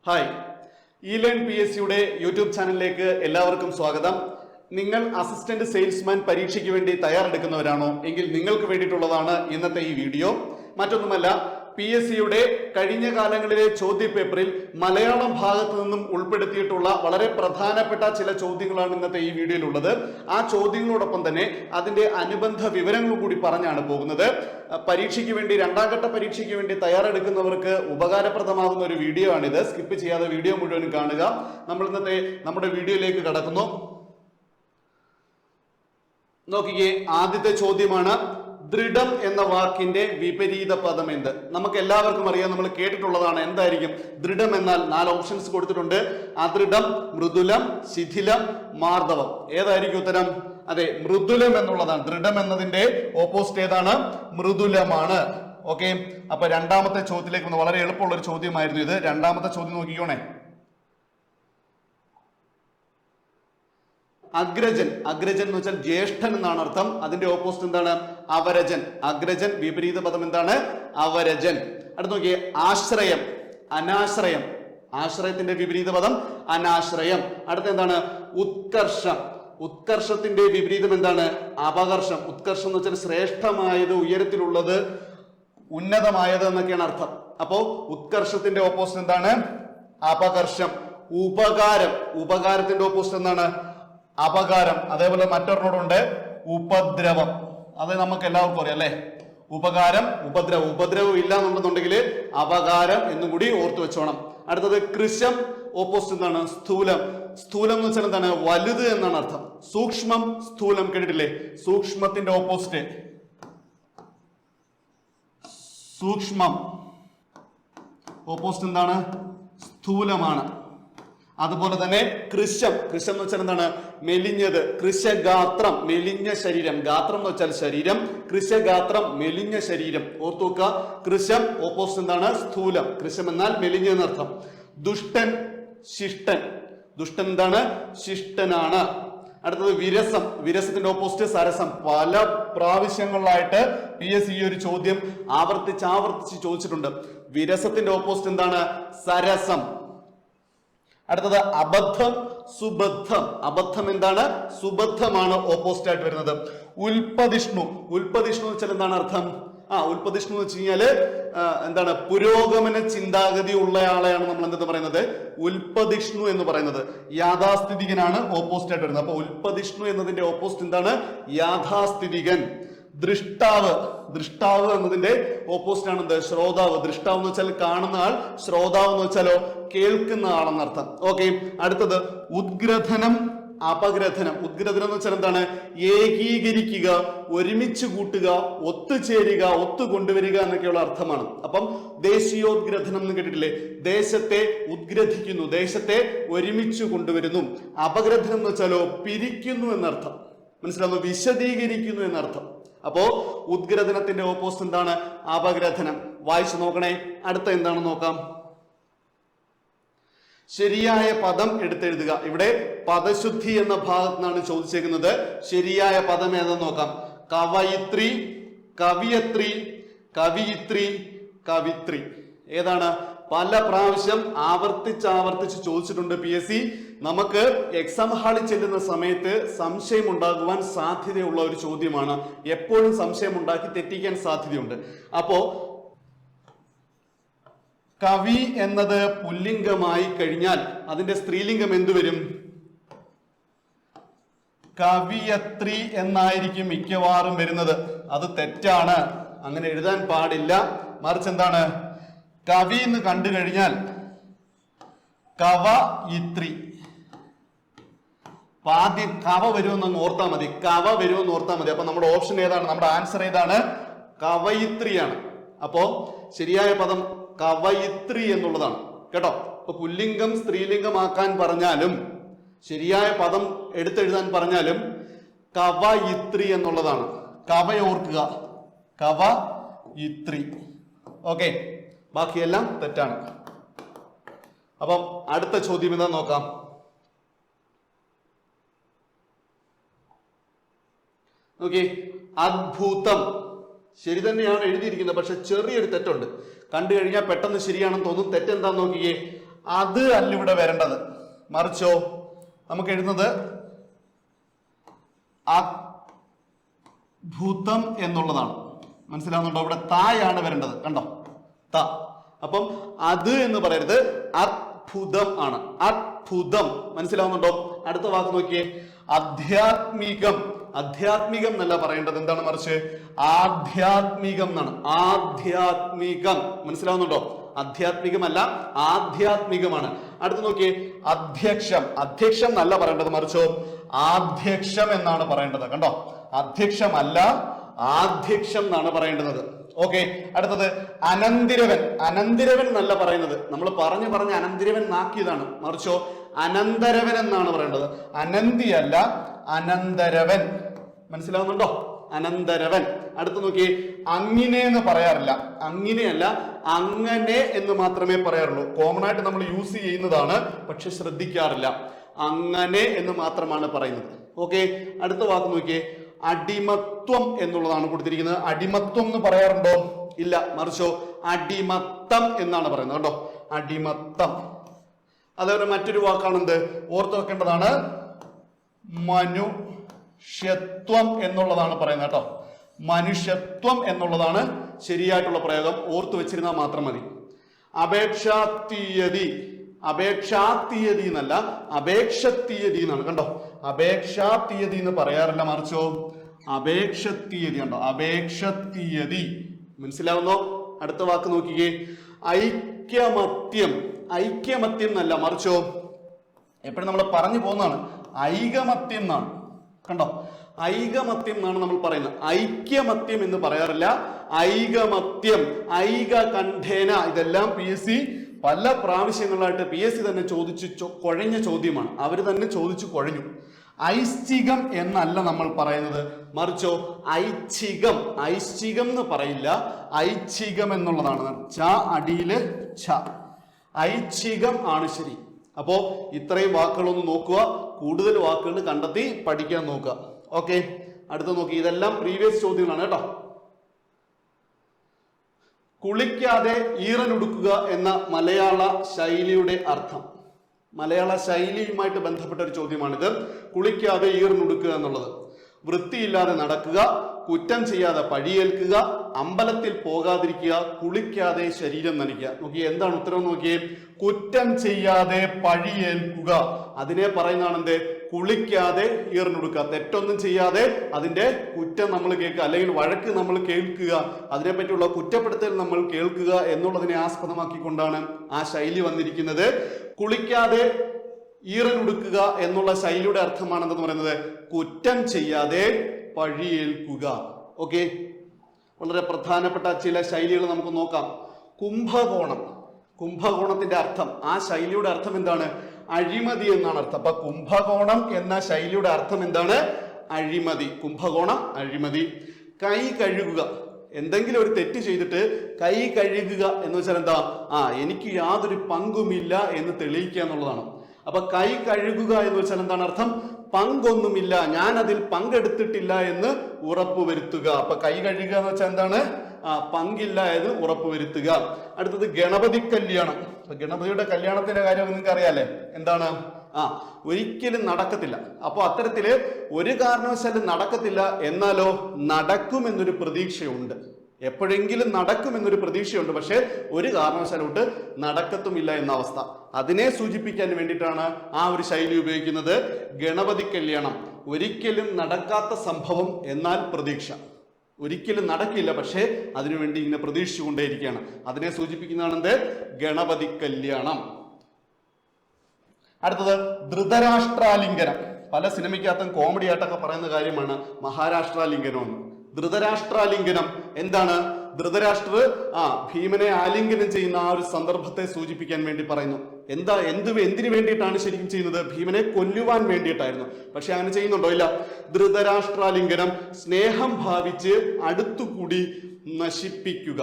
Hi, ഇലേൺ P S സിയുടെ YouTube ചാനലിലേക്ക് എല്ലാവർക്കും സ്വാഗതം. നിങ്ങൾ അസിസ്റ്റന്റ് സെയിൽസ്മാൻ പരീക്ഷയ്ക്ക് വേണ്ടി തയ്യാറെടുക്കുന്നവരാണോ എങ്കിൽ നിങ്ങൾക്ക് വേണ്ടിയിട്ടുള്ളതാണ് ഇന്നത്തെ ഈ വീഡിയോ. മറ്റൊന്നുമല്ല, പി എസ് സിയുടെ കഴിഞ്ഞ കാലങ്ങളിലെ ചോദ്യപേപ്പറിൽ മലയാളം ഭാഗത്തു നിന്നും ഉൾപ്പെടുത്തിയിട്ടുള്ള വളരെ പ്രധാനപ്പെട്ട ചില ചോദ്യങ്ങളാണ് ഇന്നത്തെ ഈ വീഡിയോയിലുള്ളത്. ആ ചോദ്യങ്ങളോടൊപ്പം തന്നെ അതിന്റെ അനുബന്ധ വിവരങ്ങളും കൂടി പറഞ്ഞാണ് പോകുന്നത്. പരീക്ഷയ്ക്ക് വേണ്ടി, രണ്ടാം ഘട്ട പരീക്ഷയ്ക്ക് വേണ്ടി തയ്യാറെടുക്കുന്നവർക്ക് ഉപകാരപ്രദമാകുന്ന ഒരു വീഡിയോ ആണിത്. സ്കിപ്പ് ചെയ്യാതെ വീഡിയോ മുഴുവനും കാണുക. നമ്മൾ ഇന്നത്തെ നമ്മുടെ വീഡിയോയിലേക്ക് കടക്കുന്നു. നോക്കിക്കേ, ആദ്യത്തെ ചോദ്യമാണ്, ദൃഢം എന്ന വാക്കിന്റെ വിപരീത പദം എന്ത്? നമുക്ക് എല്ലാവർക്കും അറിയാം, നമ്മൾ കേട്ടിട്ടുള്ളതാണ്. എന്തായിരിക്കും ദൃഢം എന്നാൽ? 4 ഓപ്ഷൻസ് കൊടുത്തിട്ടുണ്ട്. അദൃഢം, മൃദുലം, ശിഥിലം, മാർദ്ദവം. ഏതായിരിക്കും ഉത്തരം? അതെ, മൃദുലം എന്നുള്ളതാണ്. ദൃഢം എന്നതിന്റെ ഓപ്പോസിറ്റ് ഏതാണ്? മൃദുലമാണ്. ഓക്കെ, അപ്പൊ രണ്ടാമത്തെ ചോദ്യത്തിലേക്ക് വന്ന്, വളരെ എളുപ്പമുള്ള ഒരു ചോദ്യമായിരുന്നു ഇത്. രണ്ടാമത്തെ ചോദ്യം നോക്കിക്കോണേ. അഗ്രജൻ, അഗ്രജൻ എന്ന് വെച്ചാൽ ജ്യേഷ്ഠൻ എന്നാണ് അർത്ഥം. അതിന്റെ ഓപ്പോസിറ്റ് എന്താണ്? അവരജൻ. അഗ്രജൻ വിപരീത പദം എന്താണ്? അവരജൻ. അടുത്ത് നോക്കിയേ, ആശ്രയം, അനാശ്രയം. ആശ്രയത്തിന്റെ വിപരീത പദം അനാശ്രയം. അടുത്ത എന്താണ്? ഉത്കർഷം. ഉത്കർഷത്തിന്റെ വിപരീതം എന്താണ്? അപകർഷം. ഉത്കർഷം എന്ന് വെച്ചാൽ ശ്രേഷ്ഠമായത്, ഉയരത്തിലുള്ളത്, ഉന്നതമായത് എന്നൊക്കെയാണ് അർത്ഥം. അപ്പോ ഉത്കർഷത്തിന്റെ ഓപ്പോസിറ്റ് എന്താണ്? അപകർഷം. ഉപകാരം, ഉപകാരത്തിന്റെ ഓപ്പോസിറ്റ് എന്താണ്? അപകാരം. അതേപോലെ മറ്റൊരെണ്ണോടുണ്ട്, ഉപദ്രവം. അത് നമുക്ക് എല്ലാവർക്കും അറിയാം അല്ലെ? ഉപകാരം, ഉപദ്രവം. ഉപദ്രവം ഇല്ല എന്നുണ്ടെന്നുണ്ടെങ്കിൽ അപകാരം എന്നും കൂടി ഓർത്തു വെച്ചോണം. അടുത്തത് കൃശം, ഓപ്പോസിറ്റ് എന്താണ്? സ്ഥൂലം. സ്ഥൂലം എന്ന് വെച്ചാൽ എന്താണ്? വലുത് എന്നാണ് അർത്ഥം. സൂക്ഷ്മം, സ്ഥൂലം കേട്ടിട്ടില്ലേ? സൂക്ഷ്മത്തിന്റെ ഓപ്പോസിറ്റ് സൂക്ഷ്മം, ഓപ്പോസിറ്റ് എന്താണ്? സ്ഥൂലമാണ്. അതുപോലെ തന്നെ കൃശം, കൃശം എന്ന് വെച്ചാൽ എന്താണ്? മെലിഞ്ഞത്. കൃശഗാത്രം, മെലിഞ്ഞ ശരീരം. ഗാത്രം എന്ന് വെച്ചാൽ ശരീരം. കൃശഗാത്രം, മെലിഞ്ഞ ശരീരം. ഓർത്തുവെക്കുക. കൃശം ഓപ്പോസിറ്റ് എന്താണ്? സ്ഥൂലം. കൃശം എന്നാൽ മെലിഞ്ഞെന്നർത്ഥം. ദുഷ്ടൻ, ശിഷ്ടൻ. ദുഷ്ടൻ എന്താണ്? ശിഷ്ടനാണ്. അടുത്തത് വിരസം. വിരസത്തിന്റെ ഓപ്പോസിറ്റ് സരസം. പല പ്രാവശ്യങ്ങളിലായിട്ട് പി എസ് ഈ ഒരു ചോദ്യം ആവർത്തിച്ച് ചോദിച്ചിട്ടുണ്ട്. വിരസത്തിന്റെ ഓപ്പോസിറ്റ് എന്താണ്? സരസം. അടുത്തത് അബദ്ധം, സുബദ്ധം. അബദ്ധം എന്താണ്? സുബദ്ധമാണ് ഓപ്പോസിറ്റ് ആയിട്ട് വരുന്നത്. ഉൽപ്പതിഷ്ണു. ഉൽപ്പതിഷ്ണു എന്ന് വെച്ചാൽ എന്താണ് അർത്ഥം? ഉൽപ്പതിഷ്ണു എന്ന് വെച്ച് കഴിഞ്ഞാല് എന്താണ്? പുരോഗമന ചിന്താഗതി ഉള്ളയാളെയാണ് നമ്മൾ എന്തെന്ന് പറയുന്നത്? ഉൽപ്പതിഷ്ണു എന്ന് പറയുന്നത്. യാഥാസ്ഥിതികനാണ് ഓപ്പോസിറ്റ് ആയിട്ട് വരുന്നത്. അപ്പൊ ഉൽപ്പതിഷ്ണു എന്നതിന്റെ ഓപ്പോസിറ്റ് എന്താണ്? യാഥാസ്ഥിതികൻ. ദൃഷ്ടാവ്. ദൃഷ്ടാവ് എന്നതിന്റെ ഓപ്പോസിറ്റ് ആണ് എന്ത്? ശ്രോതാവ്. ദൃഷ്ടാവ് എന്ന് വെച്ചാൽ കാണുന്ന ആൾ. ശ്രോതാവ് എന്ന് വെച്ചാലോ കേൾക്കുന്ന ആളെന്നർത്ഥം. ഓക്കെ, അടുത്തത് ഉദ്ഗ്രഥനം, അപഗ്രഥനം. ഉദ്ഗ്രഥനം എന്ന് വെച്ചാൽ എന്താണ്? ഏകീകരിക്കുക, ഒരുമിച്ച് കൂട്ടുക, ഒത്തുചേരുക, ഒത്തുകൊണ്ടുവരിക എന്നൊക്കെയുള്ള അർത്ഥമാണ്. അപ്പം ദേശീയോദ്ഗ്രഥനം എന്ന് കേട്ടിട്ടില്ലേ? ദേശത്തെ ഉദ്ഗ്രഥിക്കുന്നു, ദേശത്തെ ഒരുമിച്ച് കൊണ്ടുവരുന്നു. അപഗ്രഥനം എന്ന് വെച്ചാലോ പിരിക്കുന്നു എന്നർത്ഥം. മനസ്സിലാവുന്നു? വിശദീകരിക്കുന്നു എന്നർത്ഥം. അപ്പോ ഉദ്ഗ്രഥനത്തിന്റെ ഓപ്പോസിറ്റ് എന്താണ്? അപഗ്രഥനം. വായിച്ചു നോക്കണേ. അടുത്ത എന്താണെന്ന് നോക്കാം. ശരിയായ പദം എടുത്തെഴുതുക. ഇവിടെ പദശുദ്ധി എന്ന ഭാഗത്ത് നിന്നാണ് ചോദിച്ചേക്കുന്നത്. ശരിയായ പദം ഏതെന്ന് നോക്കാം. കവയിത്രി, കവിയത്രി, കവിയിത്രി, കവിത്രി. ഏതാണ്? പല പ്രാവശ്യം ആവർത്തിച്ച് ചോദിച്ചിട്ടുണ്ട് പി എസ് സി. നമുക്ക് എക്സാം ഹാളിൽ ചെല്ലുന്ന സമയത്ത് സംശയം ഉണ്ടാകുവാൻ സാധ്യതയുള്ള ഒരു ചോദ്യമാണ്. എപ്പോഴും സംശയം ഉണ്ടാക്കി തെറ്റിക്കാൻ സാധ്യതയുണ്ട്. അപ്പോ കവി എന്നത് പുല്ലിംഗമായി കഴിഞ്ഞാൽ അതിന്റെ സ്ത്രീലിംഗം എന്തു വരും? കവിയത്രി എന്നായിരിക്കും മിക്കവാറും വരുന്നത്. അത് തെറ്റാണ്. അങ്ങനെ എഴുതാൻ പാടില്ല. മറിച്ച് എന്താണ്? കവി എന്ന് കണ്ടു കഴിഞ്ഞാൽ കവയിത്രി. ആദ്യം കവ വരുമെന്ന് ഓർത്താൽ മതി. കവ വരുമെന്ന് ഓർത്താൽ മതി. അപ്പൊ നമ്മുടെ ഓപ്ഷൻ ഏതാണ്? നമ്മുടെ ആൻസർ ഏതാണ്? കവയിത്രിയാണ്. അപ്പോ ശരിയായ പദം കവയിത്രി എന്നുള്ളതാണ് കേട്ടോ. ഇപ്പൊ പുല്ലിംഗം സ്ത്രീലിംഗമാക്കാൻ പറഞ്ഞാലും ശരിയായ പദം എടുത്തെഴുതാൻ പറഞ്ഞാലും കവയിത്രി എന്നുള്ളതാണ്. കവ ഓർക്കുക, കവയിത്രി. ഓക്കെ, ബാക്കിയെല്ലാം തെറ്റാണ്. അപ്പം അടുത്ത ചോദ്യം എന്താ നോക്കാം. നോക്കി, അദ്ഭുതം. ശരി തന്നെയാണ് എഴുതിയിരിക്കുന്നത്, പക്ഷെ ചെറിയൊരു തെറ്റുണ്ട്. കണ്ടു കഴിഞ്ഞാൽ പെട്ടെന്ന് ശരിയാണെന്ന് തോന്നും. തെറ്റെന്താന്ന് നോക്കിയേ. അത് അല്ല ഇവിടെ വരേണ്ടത്, മറിച്ചോ നമുക്ക് എഴുതുന്നത് അദ്ഭുതം എന്നുള്ളതാണ്. മനസ്സിലാവുന്നുണ്ടോ? ഇവിടെ തായാണ് വരേണ്ടത്, കണ്ടോ, ത. അപ്പം അത് എന്ന് പറയരുത്, അദ്ഭുതം ആണ്, അദ്ഭുതം. മനസ്സിലാവുന്നുണ്ടോ? അടുത്ത വാക്ക് നോക്കിയേ, ആധ്യാത്മികം. ആധ്യാത്മികം എന്നല്ല പറയേണ്ടത്, എന്താണ്, മറിച്ച് ആധ്യാത്മികം എന്നാണ്. ആധ്യാത്മികം. മനസ്സിലാവുന്നുണ്ടോ? ആധ്യാത്മികമല്ല, ആധ്യാത്മികമാണ്. അടുത്ത് നോക്കിയേ, അധ്യക്ഷം. അധ്യക്ഷം എന്നല്ല പറയേണ്ടത്, മറിച്ചോ ആധ്യക്ഷം എന്നാണ് പറയേണ്ടത്. കണ്ടോ, അധ്യക്ഷമല്ല, ആധ്യക്ഷം എന്നാണ് പറയേണ്ടത്. ഓക്കെ. അടുത്തത് അനന്തിരവൻ. അനന്തിരവൻ എന്നല്ല പറയുന്നത്, നമ്മൾ പറഞ്ഞു അനന്തിരവൻ നാക്കിയതാണ്, മറിച്ചോ അനന്തരവൻ എന്നാണ് പറയേണ്ടത്. അനന്തിയല്ല, അനന്തരവൻ. മനസ്സിലാവുന്നുണ്ടോ? അനന്തരവൻ. അടുത്ത് നോക്കി, അങ്ങനെ എന്ന് പറയാറില്ല, അങ്ങനെയല്ല അങ്ങനെ എന്ന് മാത്രമേ പറയാറുള്ളൂ. കോമൺ ആയിട്ട് നമ്മൾ യൂസ് ചെയ്യുന്നതാണ്, പക്ഷെ ശ്രദ്ധിക്കാറില്ല. അങ്ങനെ എന്ന് മാത്രമാണ് പറയുന്നത്. ഓക്കെ. അടുത്ത വാക്ക് നോക്കിയേ, അടിമത്വം എന്നുള്ളതാണ് കൊടുത്തിരിക്കുന്നത്. അടിമത്വം എന്ന് പറയാറുണ്ടോ? ഇല്ല, മറിച്ചോ അടിമത്തം എന്നാണ് പറയുന്നത്. കേട്ടോ, അടിമത്തം. അതേപോലെ മറ്റൊരു വാക്കാണ് എന്ത്, ഓർത്ത് വെക്കേണ്ടതാണ്, മനുഷ്യത്വം എന്നുള്ളതാണ് പറയുന്നത്. കേട്ടോ, മനുഷ്യത്വം എന്നുള്ളതാണ് ശരിയായിട്ടുള്ള പ്രയോഗം. ഓർത്ത് വെച്ചിരുന്നാൽ മാത്രം മതി. അപേക്ഷാതീയതി. അപേക്ഷാതീയതി എന്നല്ല, അപേക്ഷതീയതി എന്നാണ്. കണ്ടോ, അപേക്ഷാതീയതി എന്ന് പറയാറില്ല, മറിച്ചോ അപേക്ഷതീയതി. കണ്ടോ, അപേക്ഷതീയതി. മനസ്സിലാവുന്നോ? അടുത്ത വാക്ക് നോക്കിക്കേ, ഐക്യമത്യം. ഐക്യമത്യം എന്നല്ല, മറിച്ചോ എപ്പോഴും നമ്മൾ പറഞ്ഞു പോകുന്നതാണ്, ഐകമത്യം എന്നാണ്. കണ്ടോ, ഐകമത്യം എന്നാണ് നമ്മൾ പറയുന്നത്. ഐക്യമത്യം എന്ന് പറയാറില്ല, ഐകമത്യം. ഐക കണ്ഠേന. ഇതെല്ലാം PSC പല പ്രാവശ്യങ്ങളായിട്ട് PSC തന്നെ ചോദിച്ചു കുഴഞ്ഞ ചോദ്യമാണ്. അവർ തന്നെ ചോദിച്ചു കുഴഞ്ഞു. ഐശ്ചികം എന്നല്ല നമ്മൾ പറയുന്നത്, മറിച്ചോ ഐച്ഛികം. ഐശ്ചികം എന്ന് പറയില്ല, ഐച്ഛികം എന്നുള്ളതാണ്. ച അടിയില് ഛ. ഐച്ഛികം ആണ് ശരി. അപ്പോ ഇത്രയും വാക്കുകളൊന്ന് നോക്കുക, കൂടുതൽ വാക്കുകൾ കണ്ടെത്തി പഠിക്കാൻ നോക്കുക. ഓക്കെ. അടുത്ത നോക്കി, ഇതെല്ലാം പ്രീവിയസ് ചോദ്യങ്ങളാണ് കേട്ടോ. കുളിക്കാതെ ഈറനുടുക്കുക എന്ന മലയാള ശൈലിയുടെ അർത്ഥം. മലയാള ശൈലിയുമായിട്ട് ബന്ധപ്പെട്ട ഒരു ചോദ്യമാണിത്. കുളിക്കാതെ ഈറനുടുക്കുക എന്നുള്ളത്. വൃത്തിയില്ലാതെ നടക്കുക, കുറ്റം ചെയ്യാതെ പഴിയേൽക്കുക, അമ്പലത്തിൽ പോകാതിരിക്കുക, കുളിക്കാതെ ശരീരം നനയ്ക്കുക. നോക്കിയേ, എന്താണ് ഉത്തരം നോക്കിയേ, കുറ്റം ചെയ്യാതെ പഴിയേൽക്കുക. അതിനെ പറയുന്നതാണ് എന്ത്, കുളിക്കാതെ ഈറനുടുക്കുക. തെറ്റൊന്നും ചെയ്യാതെ അതിന്റെ കുറ്റം നമ്മൾ കേൾക്കുക, അല്ലെങ്കിൽ വഴക്ക് നമ്മൾ കേൾക്കുക, അതിനെപ്പറ്റിയുള്ള കുറ്റപ്പെടുത്തൽ നമ്മൾ കേൾക്കുക എന്നുള്ളതിനെ ആസ്പദമാക്കിക്കൊണ്ടാണ് ആ ശൈലി വന്നിരിക്കുന്നത്. കുളിക്കാതെ ഈറനുടുക്കുക എന്നുള്ള ശൈലിയുടെ അർത്ഥമാണെന്ന് പറയുന്നത് കുറ്റം ചെയ്യാതെ പഴിയേൽക്കുക. ഓക്കെ. വളരെ പ്രധാനപ്പെട്ട ചില ശൈലികൾ നമുക്ക് നോക്കാം. കുംഭകോണം. കുംഭകോണത്തിന്റെ അർത്ഥം, ആ ശൈലിയുടെ അർത്ഥം എന്താണ്, അഴിമതി എന്നാണ് അർത്ഥം. അപ്പൊ കുംഭകോണം എന്ന ശൈലിയുടെ അർത്ഥം എന്താണ്, അഴിമതി. കുംഭകോണം അഴിമതി. കൈ കഴുകുക. എന്തെങ്കിലും ഒരു തെറ്റ് ചെയ്തിട്ട് കൈ കഴുകുക എന്ന് വെച്ചാൽ എന്താ, എനിക്ക് യാതൊരു പങ്കുമില്ല എന്ന് തെളിയിക്കുക എന്നുള്ളതാണ്. അപ്പൊ കൈ കഴുകുക എന്ന് വെച്ചാൽ എന്താണ് അർത്ഥം, പങ്കൊന്നുമില്ല, ഞാൻ അതിൽ പങ്കെടുത്തിട്ടില്ല എന്ന് ഉറപ്പുവരുത്തുക. അപ്പൊ കൈ കഴുകുക എന്ന് വെച്ചാൽ എന്താണ്, പങ്കില്ല എന്ന് ഉറപ്പുവരുത്തുക. അടുത്തത് ഗണപതി കല്യാണം. ഗണപതിയുടെ കല്യാണത്തിന്റെ കാര്യം നിങ്ങൾക്ക് അറിയാലേ, എന്താണ്, ഒരിക്കലും നടക്കത്തില്ല. അപ്പൊ അത്തരത്തില് ഒരു കാരണവശാലും നടക്കത്തില്ല, എന്നാലോ നടക്കുമെന്നൊരു പ്രതീക്ഷയുണ്ട്. എപ്പോഴെങ്കിലും നടക്കുമെന്നൊരു പ്രതീക്ഷയുണ്ട്, പക്ഷെ ഒരു കാരണവശാലോട്ട് നടക്കത്തുമില്ല എന്ന അവസ്ഥ. അതിനെ സൂചിപ്പിക്കാൻ വേണ്ടിയിട്ടാണ് ആ ഒരു ശൈലി ഉപയോഗിക്കുന്നത്. ഗണപതി കല്യാണം, ഒരിക്കലും നടക്കാത്ത സംഭവം, എന്നാൽ പ്രതീക്ഷ. ഒരിക്കലും നടക്കില്ല, പക്ഷെ അതിനുവേണ്ടി ഇങ്ങനെ പ്രതീക്ഷിച്ചുകൊണ്ടേയിരിക്കുകയാണ്. അതിനെ സൂചിപ്പിക്കുന്നതാണ് എന്ത്, ഗണപതി കല്യാണം. അടുത്തത് ധൃതരാഷ്ട്രാലിംഗനം. പല സിനിമയ്ക്കകത്തും കോമഡി ആയിട്ടൊക്കെ പറയുന്ന കാര്യമാണ് മഹാരാഷ്ട്രാലിംഗനം എന്ന്. ധൃതരാഷ്ട്രാലിംഗനം എന്താണ്, ധൃതരാഷ്ട്ര ഭീമനെ ആലിംഗനം ചെയ്യുന്ന ആ ഒരു സന്ദർഭത്തെ സൂചിപ്പിക്കാൻ വേണ്ടി പറയുന്നു. എന്തിനു വേണ്ടിയിട്ടാണ് ശരിക്കും ചെയ്യുന്നത്, ഭീമനെ കൊല്ലുവാൻ വേണ്ടിയിട്ടായിരുന്നു. പക്ഷെ അങ്ങനെ ചെയ്യുന്നുണ്ടോ, ഇല്ല. ധൃതരാഷ്ട്രാലിംഗനം, സ്നേഹം ഭാവിച്ച് അടുത്തുകൂടി നശിപ്പിക്കുക.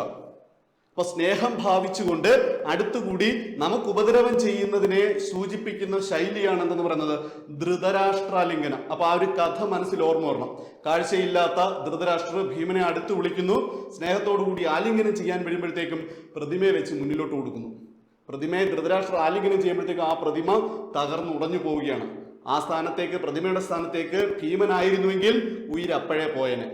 അപ്പൊ സ്നേഹം ഭാവിച്ചുകൊണ്ട് അടുത്തുകൂടി നമുക്ക് ഉപദ്രവം ചെയ്യുന്നതിനെ സൂചിപ്പിക്കുന്ന ശൈലിയാണ് എന്തെന്ന് പറയുന്നത്, ധൃതരാഷ്ട്രാലിംഗനം. അപ്പൊ ആ ഒരു കഥ മനസ്സിൽ ഓർമ്മ വരണം. കാഴ്ചയില്ലാത്ത ധൃതരാഷ്ട്രർ ഭീമനെ അടുത്ത് വിളിക്കുന്നു, സ്നേഹത്തോടു കൂടി ആലിംഗനം ചെയ്യാൻ വരുമ്പോഴത്തേക്കും പ്രതിമയെ വെച്ച് മുന്നിലോട്ട് കൊടുക്കുന്നു. പ്രതിമയെ ധൃതരാഷ്ട്രർ ആലിംഗനം ചെയ്യുമ്പോഴത്തേക്ക് ആ പ്രതിമ തകർന്നുടഞ്ഞു പോവുകയാണ്. ആ സ്ഥാനത്തേക്ക്, പ്രതിമയുടെ സ്ഥാനത്തേക്ക് ഭീമനായിരുന്നുവെങ്കിൽ ഉയിരപ്പോഴേ പോയനെ.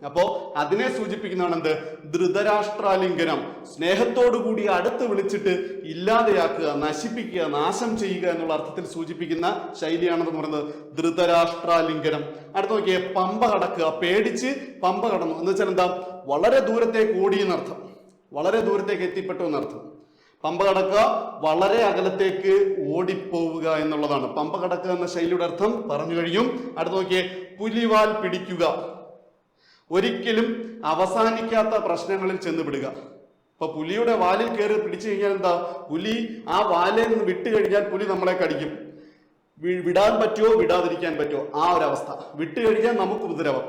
അപ്പോ അതിനെ സൂചിപ്പിക്കുന്നതാണ് എന്ത്? ധൃതരാഷ്ട്രാലിംഗനം. സ്നേഹത്തോടുകൂടി അടുത്ത് വിളിച്ചിട്ട് ഇല്ലാതെയാക്കുക, നശിപ്പിക്കുക, നാശം ചെയ്യുക എന്നുള്ള അർത്ഥത്തിൽ സൂചിപ്പിക്കുന്ന ശൈലിയാണെന്ന് പറയുന്നത് ധൃതരാഷ്ട്രാലിംഗനം. അടുത്ത് നോക്കിയേ, പമ്പ കടക്കുക. പേടിച്ച് പമ്പ കടന്നു എന്ന് വെച്ചാൽ എന്താ? വളരെ ദൂരത്തേക്ക് ഓടി എന്നർത്ഥം, വളരെ ദൂരത്തേക്ക് എത്തിപ്പെട്ടു എന്നർത്ഥം. പമ്പ കടക്കുക, വളരെ അകലത്തേക്ക് ഓടിപ്പോവുക എന്നുള്ളതാണ് പമ്പ കടക്കുക എന്ന ശൈലിയുടെ അർത്ഥം പറഞ്ഞു കഴിയും. അടുത്ത് നോക്കിയേ, പുലിവാൽ പിടിക്കുക. ഒരിക്കലും അവസാനിക്കാത്ത പ്രശ്നങ്ങളിൽ ചെന്നുപിടുക. ഇപ്പൊ പുലിയുടെ വാലിൽ കയറി പിടിച്ചു കഴിഞ്ഞാൽ എന്താ? പുലി ആ വാലിൽ നിന്ന് വിട്ടു കഴിഞ്ഞാൽ പുലി നമ്മളെ കടിക്കും. വിടാൻ പറ്റുമോ, വിടാതിരിക്കാൻ പറ്റുമോ? ആ ഒരു അവസ്ഥ. വിട്ടു കഴിഞ്ഞാൽ നമുക്ക് ഉപദ്രവം,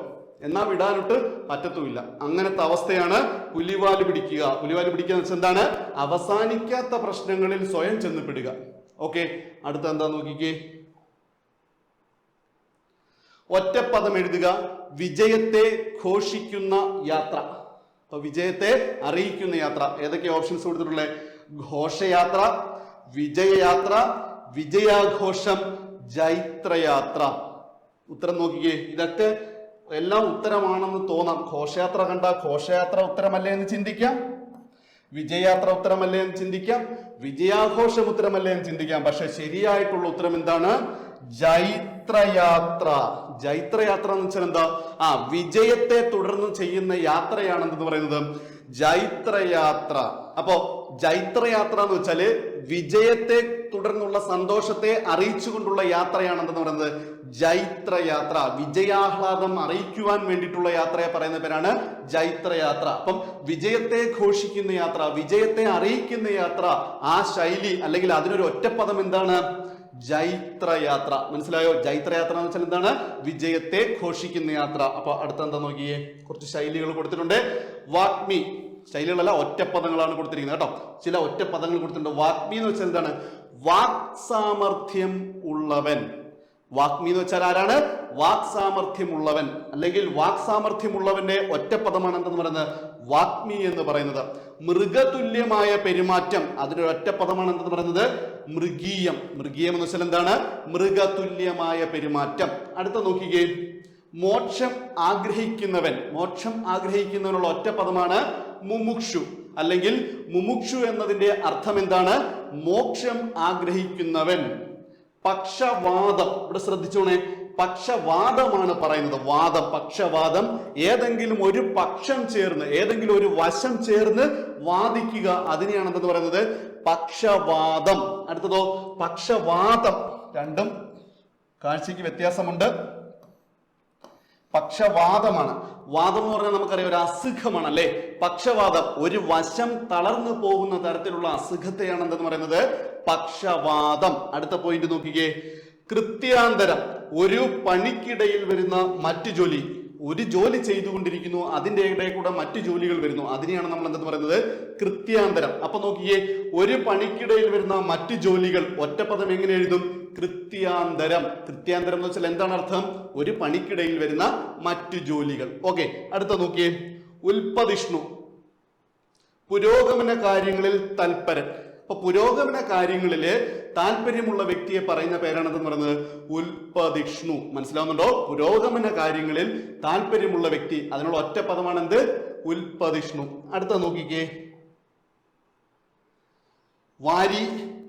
എന്നാ വിടാനൊട്ട് പറ്റത്തുമില്ല. അങ്ങനത്തെ അവസ്ഥയാണ് പുലിവാല് പിടിക്കുക. പുലിവാല് പിടിക്കുക എന്ന് വെച്ചാൽ എന്താണ്? അവസാനിക്കാത്ത പ്രശ്നങ്ങളിൽ സ്വയം ചെന്നുപിടുക. ഓക്കെ, അടുത്ത എന്താ നോക്കിക്കേ. ഒറ്റപ്പദം എഴുതുക. വിജയത്തെ ഘോഷിക്കുന്ന യാത്ര. അപ്പൊ വിജയത്തെ അറിയിക്കുന്ന യാത്ര. ഏതൊക്കെ ഓപ്ഷൻസ് കൊടുത്തിട്ടുള്ളത്? ഘോഷയാത്ര, വിജയയാത്ര, വിജയാഘോഷം, ജൈത്രയാത്ര. ഉത്തരം നോക്കിക്കേ. ഇതൊക്കെ എല്ലാം ഉത്തരമാണെന്ന് തോന്നാം. ഘോഷയാത്ര കണ്ട ഘോഷയാത്ര ഉത്തരമല്ലേ എന്ന് ചിന്തിക്കാം, വിജയയാത്ര ഉത്തരമല്ലേ എന്ന് ചിന്തിക്കാം, വിജയാഘോഷം ഉത്തരമല്ലേ എന്ന് ചിന്തിക്കാം. പക്ഷെ ശരിയായിട്ടുള്ള ഉത്തരം എന്താണ്? ജൈത്രയാത്ര. ജൈത്രയാത്ര എന്ന് വെച്ചാൽ എന്താ? വിജയത്തെ തുടർന്ന് ചെയ്യുന്ന യാത്രയാണെന്ന് പറയുന്നത് ജൈത്രയാത്ര. അപ്പോ ജൈത്രയാത്ര എന്ന് വെച്ചാല് വിജയത്തെ തുടർന്നുള്ള സന്തോഷത്തെ അറിയിച്ചുകൊണ്ടുള്ള യാത്രയാണെന്ന് പറയുന്നത് ജൈത്രയാത്ര. വിജയാഹ്ലാദം അറിയിക്കുവാൻ വേണ്ടിയിട്ടുള്ള യാത്രയെ പറയുന്ന പേരാണ് ജൈത്രയാത്ര. അപ്പം വിജയത്തെ ഘോഷിക്കുന്ന യാത്ര, വിജയത്തെ അറിയിക്കുന്ന യാത്ര, ആ ശൈലി അല്ലെങ്കിൽ അതിനൊരു ഒറ്റപ്പദം എന്താണ്? ജൈത്രയാത്ര. മനസ്സിലായോ? ജൈത്രയാത്ര എന്ന് വെച്ചാൽ എന്താണ്? വിജയത്തെ ഘോഷിക്കുന്ന യാത്ര. അപ്പൊ അടുത്ത എന്താ നോക്കിയേ, കുറച്ച് ശൈലികൾ കൊടുത്തിട്ടുണ്ട്. വാഗ്മി. ശൈലികളല്ല, ഒറ്റപ്പദങ്ങളാണ് കൊടുത്തിരിക്കുന്നത് കേട്ടോ. ചില ഒറ്റപ്പദങ്ങൾ കൊടുത്തിട്ടുണ്ട്. വാഗ്മി എന്ന് വെച്ചാൽ എന്താണ്? വാക് സാമർഥ്യം ഉള്ളവൻ. വാഗ്മി എന്ന് വെച്ചാൽ ആരാണ്? വാക് സാമർഥ്യമുള്ളവൻ, അല്ലെങ്കിൽ വാക് സാമർഥ്യമുള്ളവന്റെ ഒറ്റപ്പദമാണ് എന്തെന്ന് പറയുന്നത് വാഗ്മി എന്ന് പറയുന്നത്. മൃഗതുല്യമായ പെരുമാറ്റം, അതിനൊരു ഒറ്റപ്പദമാണ് എന്തെന്ന് പറയുന്നത് മൃഗീയം. മൃഗീയം എന്ന് വെച്ചാൽ എന്താണ്? മൃഗതുല്യമായ പെരുമാറ്റം. അടുത്ത നോക്കിക്കേ, മോക്ഷം ആഗ്രഹിക്കുന്നവൻ. മോക്ഷം ആഗ്രഹിക്കുന്നവനുള്ള ഒറ്റപ്പദമാണ് മുമുക്ഷു, അല്ലെങ്കിൽ മുമുക്ഷു എന്നതിന്റെ അർത്ഥം എന്താണ്? മോക്ഷം ആഗ്രഹിക്കുന്നവൻ. പക്ഷവാദം. ഇവിടെ ശ്രദ്ധിച്ചോണേ, പക്ഷവാദമാണ് പറയുന്നത്. വാദം, പക്ഷവാദം. ഏതെങ്കിലും ഒരു പക്ഷം ചേർന്ന്, ഏതെങ്കിലും ഒരു വശം ചേർന്ന് വാദിക്കുക, അതിനെയാണ് എന്തെന്ന് പറയുന്നത് പക്ഷവാദം. അടുത്തതോ പക്ഷവാദം. രണ്ടും കാഴ്ചയ്ക്ക് വ്യത്യാസമുണ്ട്. പക്ഷവാദമാണ്. വാദം എന്ന് പറഞ്ഞാൽ നമുക്കറിയാം ഒരു അസുഖമാണ് അല്ലെ. പക്ഷവാദം ഒരു വശം തളർന്നു പോകുന്ന തരത്തിലുള്ള അസുഖത്തെയാണ് എന്തെന്ന് പറയുന്നത് പക്ഷവാദം. അടുത്ത പോയിന്റ് നോക്കിക്കേ, കൃത്യാന്തരം. ഒരു പണിക്കിടയിൽ വരുന്ന മറ്റു ജോലി. ഒരു ജോലി ചെയ്തുകൊണ്ടിരിക്കുന്നു, അതിന്റെ ഇടയിൽ കൂടെ മറ്റു ജോലികൾ വരുന്നു, അതിനെയാണ് നമ്മൾ എന്തെന്ന് പറയുന്നത് കൃത്യാന്തരം. അപ്പൊ നോക്കിയേ, ഒരു പണിക്കിടയിൽ വരുന്ന മറ്റു ജോലികൾ ഒറ്റപ്പദം എങ്ങനെ എഴുതും? കൃത്യാന്തരം. കൃത്യാന്തരം എന്ന് വെച്ചാൽ എന്താണ് അർത്ഥം? ഒരു പണിക്കിടയിൽ വരുന്ന മറ്റു ജോലികൾ. ഓക്കെ, അടുത്ത നോക്കിയേ, ഉൽപ്പതിഷ്ണു. പുരോഗമന കാര്യങ്ങളിൽ തൽപരൻ. അപ്പൊ പുരോഗമന കാര്യങ്ങളില് താല്പര്യമുള്ള വ്യക്തിയെ പറയുന്ന പേരാണ് എന്ന് പറയുന്നത് ഉൽപ്പതിഷ്ണു. മനസ്സിലാവുന്നുണ്ടോ? പുരോഗമന കാര്യങ്ങളിൽ താല്പര്യമുള്ള വ്യക്തി, അതിനുള്ള ഒറ്റ പദമാണ് എന്ത്? ഉൽപ്പതിഷ്ണു. അടുത്ത നോക്കിക്കേ, വാരി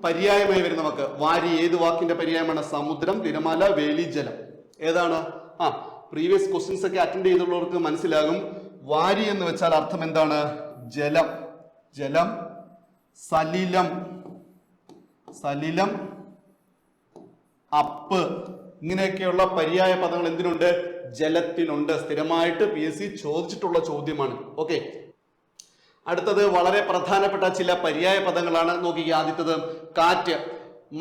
പര്യായമായി വരുന്ന വാക്ക്. വാരി ഏത് വാക്കിന്റെ പര്യായമാണ്? സമുദ്രം, തിരമാല, വേലി, ജലം. ഏതാണ്? പ്രീവിയസ് ക്വസ്റ്റ്യൻസ് ഒക്കെ അറ്റൻഡ് ചെയ്തുള്ളവർക്ക് മനസ്സിലാകും. വാരി എന്ന് വെച്ചാൽ അർത്ഥം എന്താണ്? ജലം. ജലം, സലിലം, സലിലം, അപ്പ്, ഇങ്ങനെയൊക്കെയുള്ള പര്യായ പദങ്ങൾ എന്തിനുണ്ട്? ജലത്തിനുണ്ട്. സ്ഥിരമായിട്ട് PSC ചോദിച്ചിട്ടുള്ള ചോദ്യമാണ്. ഓക്കെ, അടുത്തത് വളരെ പ്രധാനപ്പെട്ട ചില പര്യായ പദങ്ങളാണ്. നോക്കിക്കുക, ആദ്യത്തത് കാറ്റ്.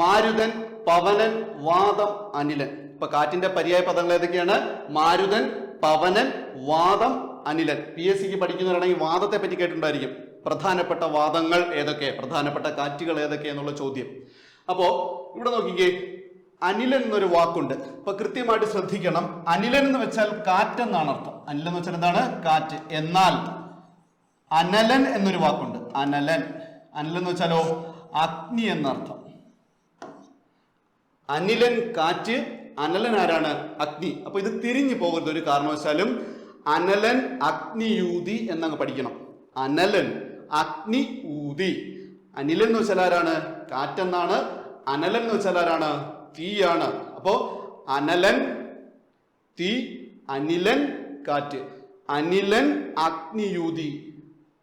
മാരുതൻ, പവനൻ, വാദം, അനിലൻ. ഇപ്പൊ കാറ്റിന്റെ പര്യായ പദങ്ങൾ ഏതൊക്കെയാണ്? മാരുതൻ, പവനൻ, വാദം, അനിലൻ. PSCക്ക് പഠിക്കുന്നവരാണെങ്കിൽ വാദത്തെ പറ്റി കേട്ടിട്ടുണ്ടായിരിക്കും. പ്രധാനപ്പെട്ട വാദങ്ങൾ ഏതൊക്കെ, പ്രധാനപ്പെട്ട കാറ്റുകൾ ഏതൊക്കെ എന്നുള്ള ചോദ്യം. അപ്പോ ഇവിടെ നോക്കിക്കേ, അനിലൻ എന്നൊരു വാക്കുണ്ട്. അപ്പൊ കൃത്യമായിട്ട് ശ്രദ്ധിക്കണം. അനിലൻ എന്ന് വെച്ചാൽ കാറ്റ് എന്നാണ് അർത്ഥം. അനിലൻ എന്ന് വെച്ചാൽ എന്താണ്? കാറ്റ്. എന്നാൽ അനലൻ എന്നൊരു വാക്കുണ്ട്. അനലൻ. അനലൻ എന്ന് വെച്ചാലോ അഗ്നി എന്നർത്ഥം. അനിലൻ കാറ്റ്, അനലൻ ആരാണ്? അഗ്നി. അപ്പൊ ഇത് തിരിഞ്ഞു പോകരുത് ഒരു കാരണവശാലും. അനലൻ അഗ്നിയൂതി എന്നങ്ങ് പഠിക്കണം. അനലൻ അഗ്നി ഊതി. അനിലൻ എന്ന് വെച്ചാൽ ആരാണ്? കാറ്റെന്നാണ്. അനലൻ എന്ന് വെച്ചാൽ ആരാണ്? തീയാണ്. അപ്പോ അനലൻ തീ, അനിലൻ കാറ്റ്. അനിലൻ അഗ്നിയൂതി.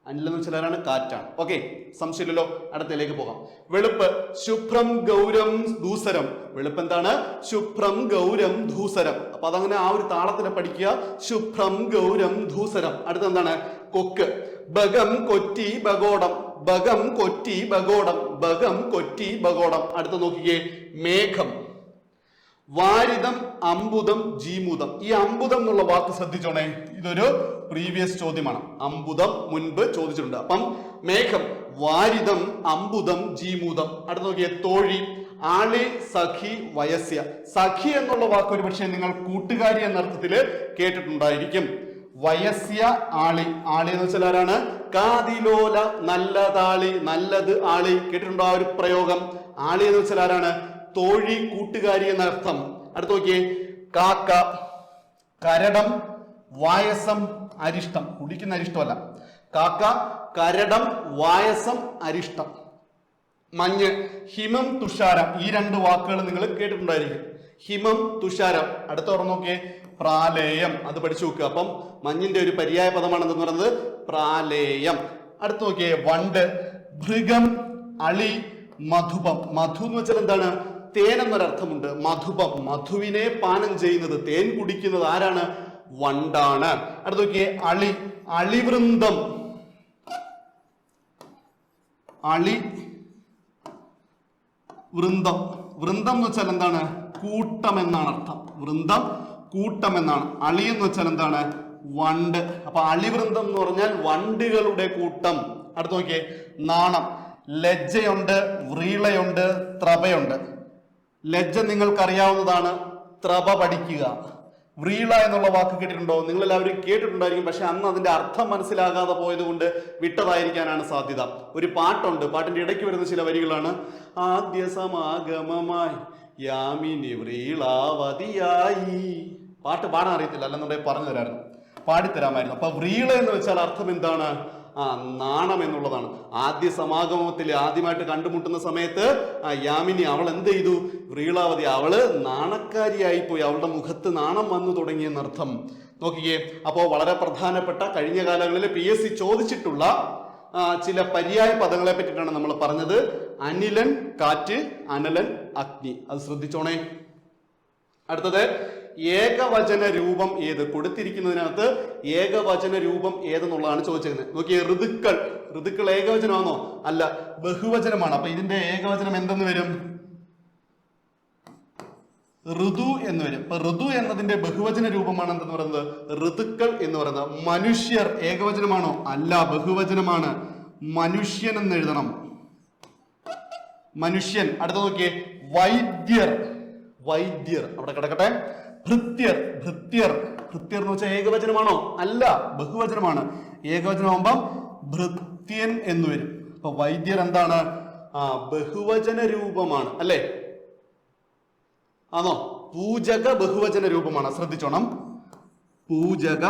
അനിലൻ എന്ന് വെച്ചാൽ ആരാണ്? കാറ്റാണ്. ഓക്കെ, സംശയമില്ലല്ലോ. അടുത്തതിലേക്ക് പോകാം. വെളുപ്പ് ശുഭ്രം ഗൗരം ധൂസരം. വെളുപ്പ് എന്താണ്? ശുഭ്രം ഗൗരം ധൂസരം. അപ്പൊ അതങ്ങനെ ആ ഒരു താളത്തിനെ പഠിക്കുക. ശുഭ്രം ഗൗരം ധൂസരം. അടുത്ത എന്താണ്? കൊക്ക്. ബഗം കൊറ്റി ബഗോടം. ബഗം കൊറ്റി ബഗോടം. ബഗം കൊറ്റി ബഗോടം. അടുത്ത നോക്കിക്കേ, മേഘം. വാരിതം അമ്പുതം ജീമുതം. ഈ അമ്പുതം എന്നുള്ള വാക്ക് ശ്രദ്ധിച്ചോണേ, ഇതൊരു പ്രീവിയസ് ചോദ്യമാണ്. അമ്പുതം മുൻപ് ചോദിച്ചിട്ടുണ്ട്. അപ്പം മേഘം, വാരിതം, അമ്പുതം, ജീമുതം. അടുത്ത നോക്കിയേ, തോഴി. ആളി, സഖി, വയസ്യ. സഖി എന്നുള്ള വാക്ക് ഒരു പക്ഷേ നിങ്ങൾ കൂട്ടുകാരി എന്ന അർത്ഥത്തില് കേട്ടിട്ടുണ്ടായിരിക്കും. വയസ്യ ആളി. ആളി എന്ന് വെച്ചാൽ ആരാണ്? കാതിലോല, നല്ലതാളി, നല്ലത് ആളി. കേട്ടിട്ടുണ്ടോ ആ ഒരു പ്രയോഗം? ആളി എന്ന് വെച്ചാൽ ആരാണ്? തോഴി, കൂട്ടുകാരി എന്ന അർത്ഥം. അടുത്ത് നോക്കിയേ, കാക്ക. കരടം, വായസം, അരിഷ്ടം. കുടിക്കുന്ന അരിഷ്ടമല്ല. കാക്ക, കരടം, വായസം, അരിഷ്ടം. മഞ്ഞ്. ഹിമം, തുഷാരം. ഈ രണ്ട് വാക്കുകൾ നിങ്ങൾ കേട്ടിട്ടുണ്ടായിരിക്കും. ഹിമം, തുഷാരം. അടുത്ത ഓർമ്മ നോക്കിയേ, പ്രാലേയം. അത് പഠിച്ചു നോക്കുക. അപ്പം മഞ്ഞിന്റെ ഒരു പര്യായ പദമാണ് എന്തെന്ന് പറയുന്നത്? പ്രാലേയം. അടുത്ത് നോക്കിയേ, വണ്ട്. ഭൃഗം, അളി, മധുപം. മധു എന്ന് വെച്ചാൽ എന്താണ്? തേൻ എന്നൊരർത്ഥമുണ്ട്. മധുപം, മധുവിനെ പാനം ചെയ്യുന്നത്, തേൻ കുടിക്കുന്നത് ആരാണ്? വണ്ടാണ്. അടുത്ത് നോക്കിയേ, അളി. അളിവൃന്ദം. അളി വൃന്ദം. വൃന്ദം എന്ന് വെച്ചാൽ എന്താണ്? കൂട്ടം എന്നാണ് അർത്ഥം. വൃന്ദം കൂട്ടം എന്നാണ്. അളി എന്ന് വെച്ചാൽ എന്താണ്? വണ്ട്. അപ്പൊ അളിവൃന്ദം എന്ന് പറഞ്ഞാൽ വണ്ടുകളുടെ കൂട്ടം. അടുത്ത് നോക്കിയേ, നാണം. ലജ്ജയുണ്ട്, വ്രീളയുണ്ട്, ത്രപയുണ്ട്. ലജ്ജ നിങ്ങൾക്കറിയാവുന്നതാണ്. ത്രപ പഠിക്കുക. വ്രീള എന്നുള്ള വാക്ക് കേട്ടിട്ടുണ്ടോ? നിങ്ങൾ എല്ലാവരും കേട്ടിട്ടുണ്ടായിരിക്കും. പക്ഷെ അന്ന് അതിന്റെ അർത്ഥം മനസ്സിലാകാതെ പോയത് കൊണ്ട് വിട്ടതായിരിക്കാനാണ് സാധ്യത. ഒരു പാട്ടുണ്ട്. പാട്ടിന്റെ ഇടയ്ക്ക് വരുന്ന ചില വരികളാണ്. ആദ്യ സമാഗമമായി യാമിനി വ്രീളാവതിയായി. പാട്ട് പാടാൻ അറിയത്തില്ല, അല്ലെന്നുണ്ടെങ്കിൽ പറഞ്ഞു തരാമായിരുന്നു, പാടിത്തരാമായിരുന്നു. അപ്പൊ വ്രീള എന്ന് വെച്ചാൽ അർത്ഥം എന്താണ്? നാണം എന്നുള്ളതാണ്. ആദ്യ സമാഗമത്തിൽ ആദ്യമായിട്ട് കണ്ടുമുട്ടുന്ന സമയത്ത് യാമിനി അവൾ എന്ത് ചെയ്തു? വ്രീളാവതി, അവള് നാണക്കാരിയായി പോയി. അവളുടെ മുഖത്ത് നാണം വന്നു തുടങ്ങിയെന്നർത്ഥം. നോക്കിക്കേ, അപ്പോ വളരെ പ്രധാനപ്പെട്ട കഴിഞ്ഞ കാലങ്ങളിൽ PSC ചോദിച്ചിട്ടുള്ള ചില പര്യായ പദങ്ങളെ പറ്റിയിട്ടാണ് നമ്മൾ പറഞ്ഞത്. അനിലൻ കാറ്റ്, അനലൻ അഗ്നി. അത് ശ്രദ്ധിച്ചോണേ. അടുത്തത്, ഏകവചന രൂപം ഏത്? കൊടുത്തിരിക്കുന്നതിനകത്ത് ഏകവചന രൂപം ഏതെന്നുള്ളതാണ് ചോദിച്ചിരുന്നത്. നോക്കിയേ, ഋതുക്കൾ. ഋതുക്കൾ ഏകവചനമാണോ? അല്ല, ബഹുവചനമാണ്. അപ്പൊ ഇതിന്റെ ഏകവചനം എന്തെന്ന് വരും? ഋതു എന്ന് വരും. അപ്പൊ ഋതു എന്നതിന്റെ ബഹുവചന രൂപമാണ് എന്തെന്ന് പറയുന്നത്? ഋതുക്കൾ എന്ന് പറയുന്നത്. മനുഷ്യർ ഏകവചനമാണോ? അല്ല, ബഹുവചനമാണ്. മനുഷ്യൻ എന്ന് എഴുതണം. മനുഷ്യൻ. അടുത്ത നോക്കിയേ, വൈദ്യർ. വൈദ്യർ അവിടെ കിടക്കട്ടെ. ഭൃത്യർ. ഭൃത്യർ. ഭൃത്യർ എന്ന് വെച്ചാൽ ഏകവചനമാണോ? അല്ല, ബഹുവചനമാണ്. ഏകവചനമാകുമ്പം ഭൃത്യൻ എന്ന് വരും. അപ്പൊ വൈദ്യർ എന്താണ്? ബഹുവചന രൂപമാണ് അല്ലേ? ആണോ? പൂജക ബഹുവചന രൂപമാണ്. ശ്രദ്ധിച്ചോണം. പൂജക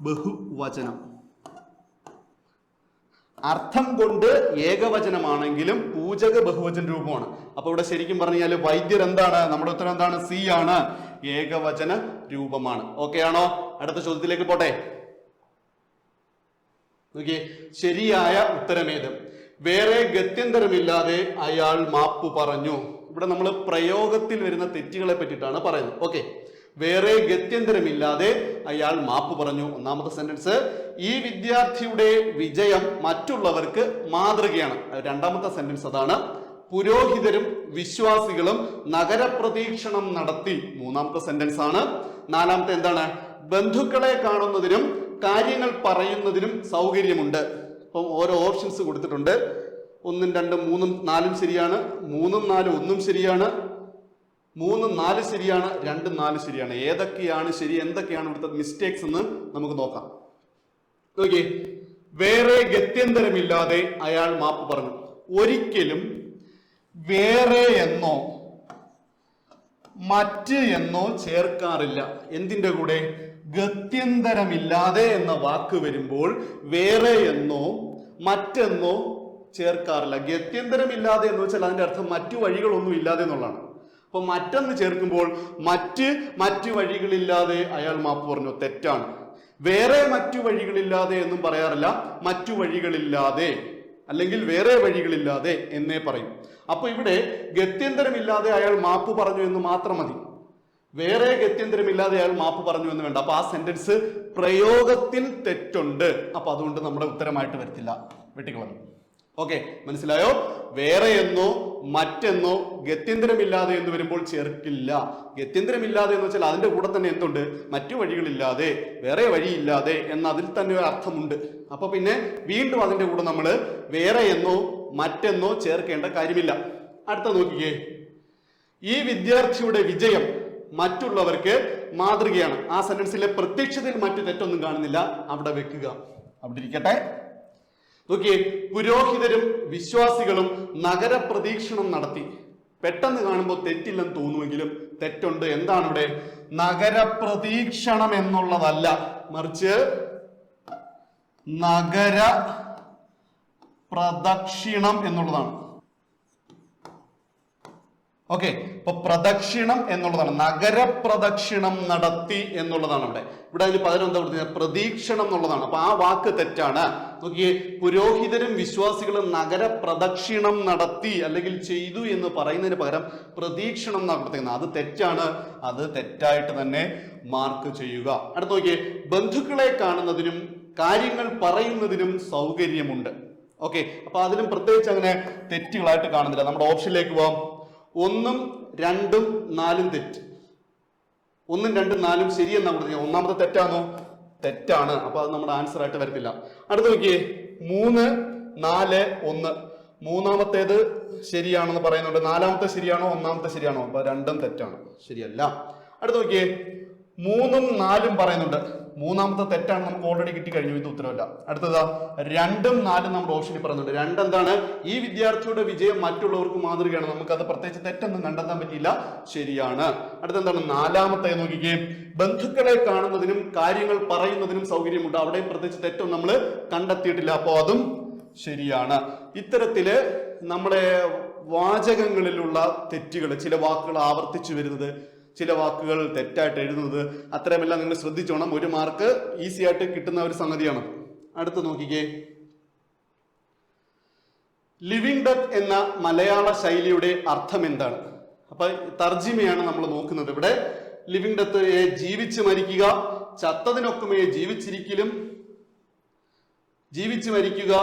ബഹുവചനം. അർത്ഥം കൊണ്ട് ഏകവചനമാണെങ്കിലും പൂജക ബഹുവചന രൂപമാണ്. അപ്പൊ ഇവിടെ ശരിക്കും പറഞ്ഞാൽ വൈദ്യർ എന്താണ്? നമ്മുടെ ഉത്തരം എന്താണ്? സി ആണ്, ഏകവചന രൂപമാണ്. ഓക്കെ ആണോ? അടുത്ത ചോദ്യത്തിലേക്ക് പോട്ടെ. നോക്കിയേ, ശരിയായ ഉത്തരമേത്? വേറെ ഗത്യന്തരമില്ലാതെ അയാൾ മാപ്പ് പറഞ്ഞു. ഇവിടെ നമ്മൾ പ്രയോഗത്തിൽ വരുന്ന തെറ്റുകളെ പറ്റിയിട്ടാണ് പറയുന്നത്. ഓക്കെ, വേറെ ഗത്യന്തരമില്ലാതെ അയാൾ മാപ്പ് പറഞ്ഞു. ഒന്നാമത്തെ സെന്റൻസ്, ഈ വിദ്യാർത്ഥിയുടെ വിജയം മറ്റുള്ളവർക്ക് മാതൃകയാണ്. രണ്ടാമത്തെ സെന്റൻസ് അതാണ്. പുരോഹിതരും വിശ്വാസികളും നഗരപ്രദക്ഷിണം നടത്തി. മൂന്നാമത്തെ സെന്റൻസ് ആണ്. നാലാമത്തെ എന്താണ്? ബന്ധുക്കളെ കാണുന്നതിനും കാര്യങ്ങൾ പറയുന്നതിനും സൗകര്യമുണ്ട്. അപ്പം ഓരോ ഓപ്ഷൻസ് കൊടുത്തിട്ടുണ്ട്. 1, 2, 3, 4 ശരിയാണ്. 3, 4, 1 ശരിയാണ്. 3, 4 ശരിയാണ്. 2, 4 ശരിയാണ്. ഏതൊക്കെയാണ് ശരി, എന്തൊക്കെയാണ് ഇവിടുത്തെ മിസ്റ്റേക്സ് എന്ന് നമുക്ക് നോക്കാം. നോക്കിയേ, വേറെ ഗത്യന്തരമില്ലാതെ അയാൾ മാപ്പ് പറഞ്ഞു. ഒരിക്കലും വേറെ എന്നോ മറ്റ് എന്നോ ചേർക്കാറില്ല. എന്തിന്റെ കൂടെ? ഗത്യന്തരമില്ലാതെ എന്ന വാക്ക് വരുമ്പോൾ വേറെ എന്നോ മറ്റെന്നോ ചേർക്കാറില്ല. ഗത്യന്തരമില്ലാതെ എന്ന് വെച്ചാൽ അതിന്റെ അർത്ഥം മറ്റു വഴികളൊന്നും ഇല്ലാതെ എന്നുള്ളതാണ്. അപ്പൊ മറ്റെന്ന് ചേർക്കുമ്പോൾ മറ്റ് വഴികളില്ലാതെ അയാൾ മാപ്പ് പറഞ്ഞു, തെറ്റാണ്. വേറെ മറ്റു വഴികളില്ലാതെ എന്നും പറയാറില്ല, മറ്റു വഴികളില്ലാതെ അല്ലെങ്കിൽ വേറെ വഴികളില്ലാതെ എന്നേ പറയും. അപ്പൊ ഇവിടെ ഗത്യന്തരമില്ലാതെ അയാൾ മാപ്പ് പറഞ്ഞു എന്ന് മാത്രം മതി. വേറെ ഗത്യന്തരമില്ലാതെ അയാൾ മാപ്പ് പറഞ്ഞു എന്ന് വേണ്ട. അപ്പൊ ആ സെന്റൻസ് പ്രയോഗത്തിൽ തെറ്റുണ്ട്. അപ്പൊ അതുകൊണ്ട് നമ്മുടെ ഉത്തരമായിട്ട് വരത്തില്ല, വെട്ടിക്കളഞ്ഞു. ഓക്കെ, മനസ്സിലായോ? വേറെ എന്നോ മറ്റെന്നോ ഗത്യന്തരമില്ലാതെ എന്ന് വരുമ്പോൾ ചേർക്കില്ല. ഗത്യന്തരമില്ലാതെ എന്ന് വെച്ചാൽ അതിന്റെ കൂടെ തന്നെ എന്തുണ്ട്? മറ്റു വഴികളില്ലാതെ, വേറെ വഴിയില്ലാതെ എന്ന അതിൽ തന്നെ ഒരു അർത്ഥമുണ്ട്. അപ്പൊ പിന്നെ വീണ്ടും അതിന്റെ കൂടെ നമ്മൾ വേറെ എന്നോ മറ്റെന്നോ ചേർക്കേണ്ട കാര്യമില്ല. അടുത്ത നോക്കിക്കേ, ഈ വിദ്യാർത്ഥിയുടെ വിജയം മറ്റുള്ളവർക്ക് മാതൃകയാണ്. ആ സെന്റൻസിലെ പ്രത്യക്ഷത്തിൽ മറ്റു തെറ്റൊന്നും കാണുന്നില്ല, അവിടെ വെക്കുക, അവിടെ ഇരിക്കട്ടെ. നോക്കിയേ, പുരോഹിതരും വിശ്വാസികളും നഗരപ്രദക്ഷിണം നടത്തി. പെട്ടെന്ന് കാണുമ്പോൾ തെറ്റില്ലെന്ന് തോന്നുമെങ്കിലും തെറ്റുണ്ട്. എന്താണ് ഇവിടെ? നഗരപ്രദക്ഷിണം എന്നുള്ളതല്ല, മറിച്ച് നഗര പ്രദക്ഷിണം എന്നുള്ളതാണ്. ഓക്കെ, അപ്പൊ പ്രദക്ഷിണം എന്നുള്ളതാണ്, നഗരപ്രദക്ഷിണം നടത്തി എന്നുള്ളതാണ്. ഇവിടെ അതിന് പകരം എന്താ കൊടുത്തത്? പ്രദീക്ഷണം എന്നുള്ളതാണ്. അപ്പൊ ആ വാക്ക് തെറ്റാണ്. നോക്കിയേ, പുരോഹിതരും വിശ്വാസികളും നഗരപ്രദക്ഷിണം നടത്തി അല്ലെങ്കിൽ ചെയ്തു എന്ന് പറയുന്നതിന് പകരം പ്രദീക്ഷണം എന്നാണ് കൊടുത്തിരിക്കുന്നത്. അത് തെറ്റാണ്, അത് തെറ്റായിട്ട് തന്നെ മാർക്ക് ചെയ്യുക. അടുത്ത് നോക്കിയേ, ബന്ധുക്കളെ കാണുന്നതിനും കാര്യങ്ങൾ പറയുന്നതിനും സൗകര്യമുണ്ട്. ഓക്കെ, അപ്പൊ അതിലും പ്രത്യേകിച്ച് അങ്ങനെ തെറ്റുകളായിട്ട് കാണുന്നില്ല. നമ്മുടെ ഓപ്ഷനിലേക്ക് പോവാം. 1, 2, 4 തെറ്റ്. 1, 2, 4 ശരിയെന്നാ കൊടുത്തത്. ഒന്നാമത്തെ തെറ്റാണോ? തെറ്റാണ്. അപ്പൊ അത് നമ്മുടെ ആൻസർ ആയിട്ട് വരത്തില്ല. അടുത്ത് നോക്കിയേ, 3, 4, 1. മൂന്നാമത്തേത് ശരിയാണെന്ന് പറയുന്നുണ്ട്. നാലാമത്തെ ശരിയാണോ? ഒന്നാമത്തെ ശരിയാണോ? അപ്പൊ രണ്ടും തെറ്റാണ്, ശരിയല്ല. അടുത്ത് നോക്കിയേ, 3ഉം 4ഉം പറയുന്നുണ്ട്. മൂന്നാമത്തെ തെറ്റാണ്, നമുക്ക് ഓൾറെഡി കിട്ടിക്കഴിഞ്ഞു, ഇത് ഉത്തരവല്ല. അടുത്തതാ 2ഉം 4ഉം നമ്മുടെ ഓപ്ഷനിൽ പറയുന്നുണ്ട്. 2 എന്താണ്? ഈ വിദ്യാർത്ഥിയുടെ വിജയം മറ്റുള്ളവർക്ക് മാതൃകയാണ്. നമുക്കത് പ്രത്യേകിച്ച് തെറ്റൊന്നും കണ്ടെത്താൻ പറ്റിയില്ല, ശരിയാണ്. അടുത്തെന്താണ്? നാലാമത്തെ നോക്കിക്കേ, ബന്ധുക്കളെ കാണുന്നതിനും കാര്യങ്ങൾ പറയുന്നതിനും സൗകര്യമുണ്ട്. അവിടെയും പ്രത്യേകിച്ച് തെറ്റൊന്നും നമ്മൾ കണ്ടെത്തിയിട്ടില്ല, അപ്പോ അതും ശരിയാണ്. ഇത്തരത്തില് നമ്മുടെ വാചകങ്ങളിലുള്ള തെറ്റുകൾ, ചില വാക്കുകൾ ആവർത്തിച്ചു വരുന്നത്, ചില വാക്കുകൾ തെറ്റായിട്ട് എഴുതുന്നത്, അത്രയുമെല്ലാം നിങ്ങൾ ശ്രദ്ധിച്ചോണം. 1 മാർക്ക് ഈസി ആയിട്ട് കിട്ടുന്ന ഒരു സംഗതിയാണ്. അടുത്ത് നോക്കിക്കേ, ലിവിങ് ഡെത്ത് എന്ന മലയാള ശൈലിയുടെ അർത്ഥം എന്താണ്? അപ്പൊ തർജിമയാണ് നമ്മൾ നോക്കുന്നത്. ഇവിടെ ലിവിങ് ഡെത്ത് ജീവിച്ച് മരിക്കുക, ചത്തതിനൊക്കുമേ ജീവിച്ചിരിക്കലും, ജീവിച്ച് മരിക്കുക,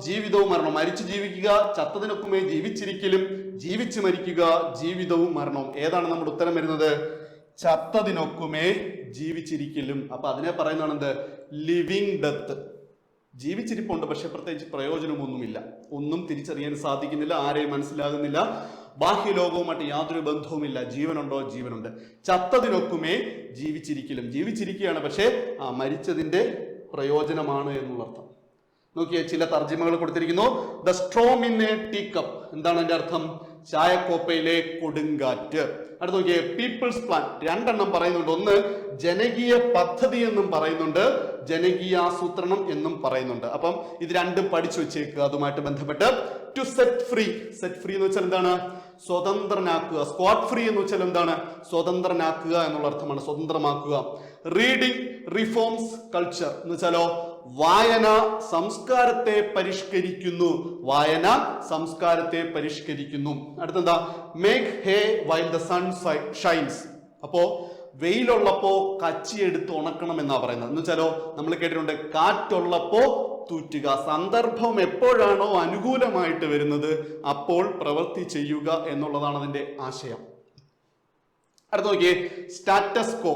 ജീവിതവും മരണവും, മരിച്ചു ജീവിക്കുക, ചത്തതിനൊക്കുമേ ജീവിച്ചിരിക്കലും, ജീവിച്ച് മരിക്കുക, ജീവിതവും മരണവും. ഏതാണ് നമ്മുടെ ഉത്തരം വരുന്നത്? ചത്തതിനൊക്കുമേ ജീവിച്ചിരിക്കലും. അപ്പൊ അതിനെ പറയുന്നതാണ് എന്ത്? Living death. ജീവിച്ചിരിപ്പുണ്ട്, പക്ഷെ പ്രത്യേകിച്ച് പ്രയോജനമൊന്നുമില്ല, ഒന്നും തിരിച്ചറിയാൻ സാധിക്കുന്നില്ല, ആരെയും മനസ്സിലാകുന്നില്ല, ബാഹ്യലോകവുമായിട്ട് യാതൊരു ബന്ധവുമില്ല. ജീവനുണ്ടോ? ജീവനുണ്ട്. ചത്തതിനൊക്കുമേ ജീവിച്ചിരിക്കലും, ജീവിച്ചിരിക്കുകയാണ്, പക്ഷെ മരിച്ചതിന്റെ പ്രയോജനമാണ് എന്നുള്ള അർത്ഥം. നോക്കിയേ, ചില തർജിമകൾ കൊടുത്തിരിക്കുന്നു. The storm in a tea cup. എന്താണ് അതിന്റെ അർത്ഥം? ചായക്കോപ്പയിലെ കൊടുങ്കാറ്റ്. അടുത്ത് നോക്കിയേ, പീപ്പിൾസ് പ്ലാൻ. 2 എണ്ണം പറയുന്നുണ്ട്. ഒന്ന് ജനകീയ പദ്ധതി എന്നും പറയുന്നുണ്ട്, ജനകീയാസൂത്രണം എന്നും പറയുന്നുണ്ട്. അപ്പം ഇത് രണ്ടും പഠിച്ചു വെച്ചേക്കുക. അതുമായിട്ട് ബന്ധപ്പെട്ട് to set free. Set free എന്ന് വെച്ചാൽ എന്താണ്? സ്വതന്ത്രനാക്കുക. സ്ക്വാട്ട് ഫ്രീ എന്ന് വെച്ചാൽ എന്താണ്? സ്വതന്ത്രനാക്കുക എന്നുള്ള അർത്ഥമാണ്, സ്വതന്ത്രമാക്കുക. റീഡിംഗ് റിഫോംസ് കൾച്ചർ എന്ന് വെച്ചാലോ വായന സംസ്കാരത്തെ പരിഷ്കരിക്കുന്നു. വായന സംസ്കാരത്തെ പരിഷ്കരിക്കുന്നു. അടുത്തെന്താ? Make hay while the sun shines. അപ്പോ വെയിലുള്ളപ്പോ കച്ചിയെടുത്ത് ഉണക്കണം എന്നാ പറയുന്നത്. എന്ന് വെച്ചാലോ നമ്മൾ കേട്ടിട്ടുണ്ട്, കാറ്റുള്ളപ്പോ തൂറ്റുക. സന്ദർഭം എപ്പോഴാണോ അനുകൂലമായിട്ട് വരുന്നത് അപ്പോൾ പ്രവൃത്തി ചെയ്യുക എന്നുള്ളതാണ് അതിന്റെ ആശയം. അടുത്ത നോക്കിയേ, സ്റ്റാറ്റസ് കോ.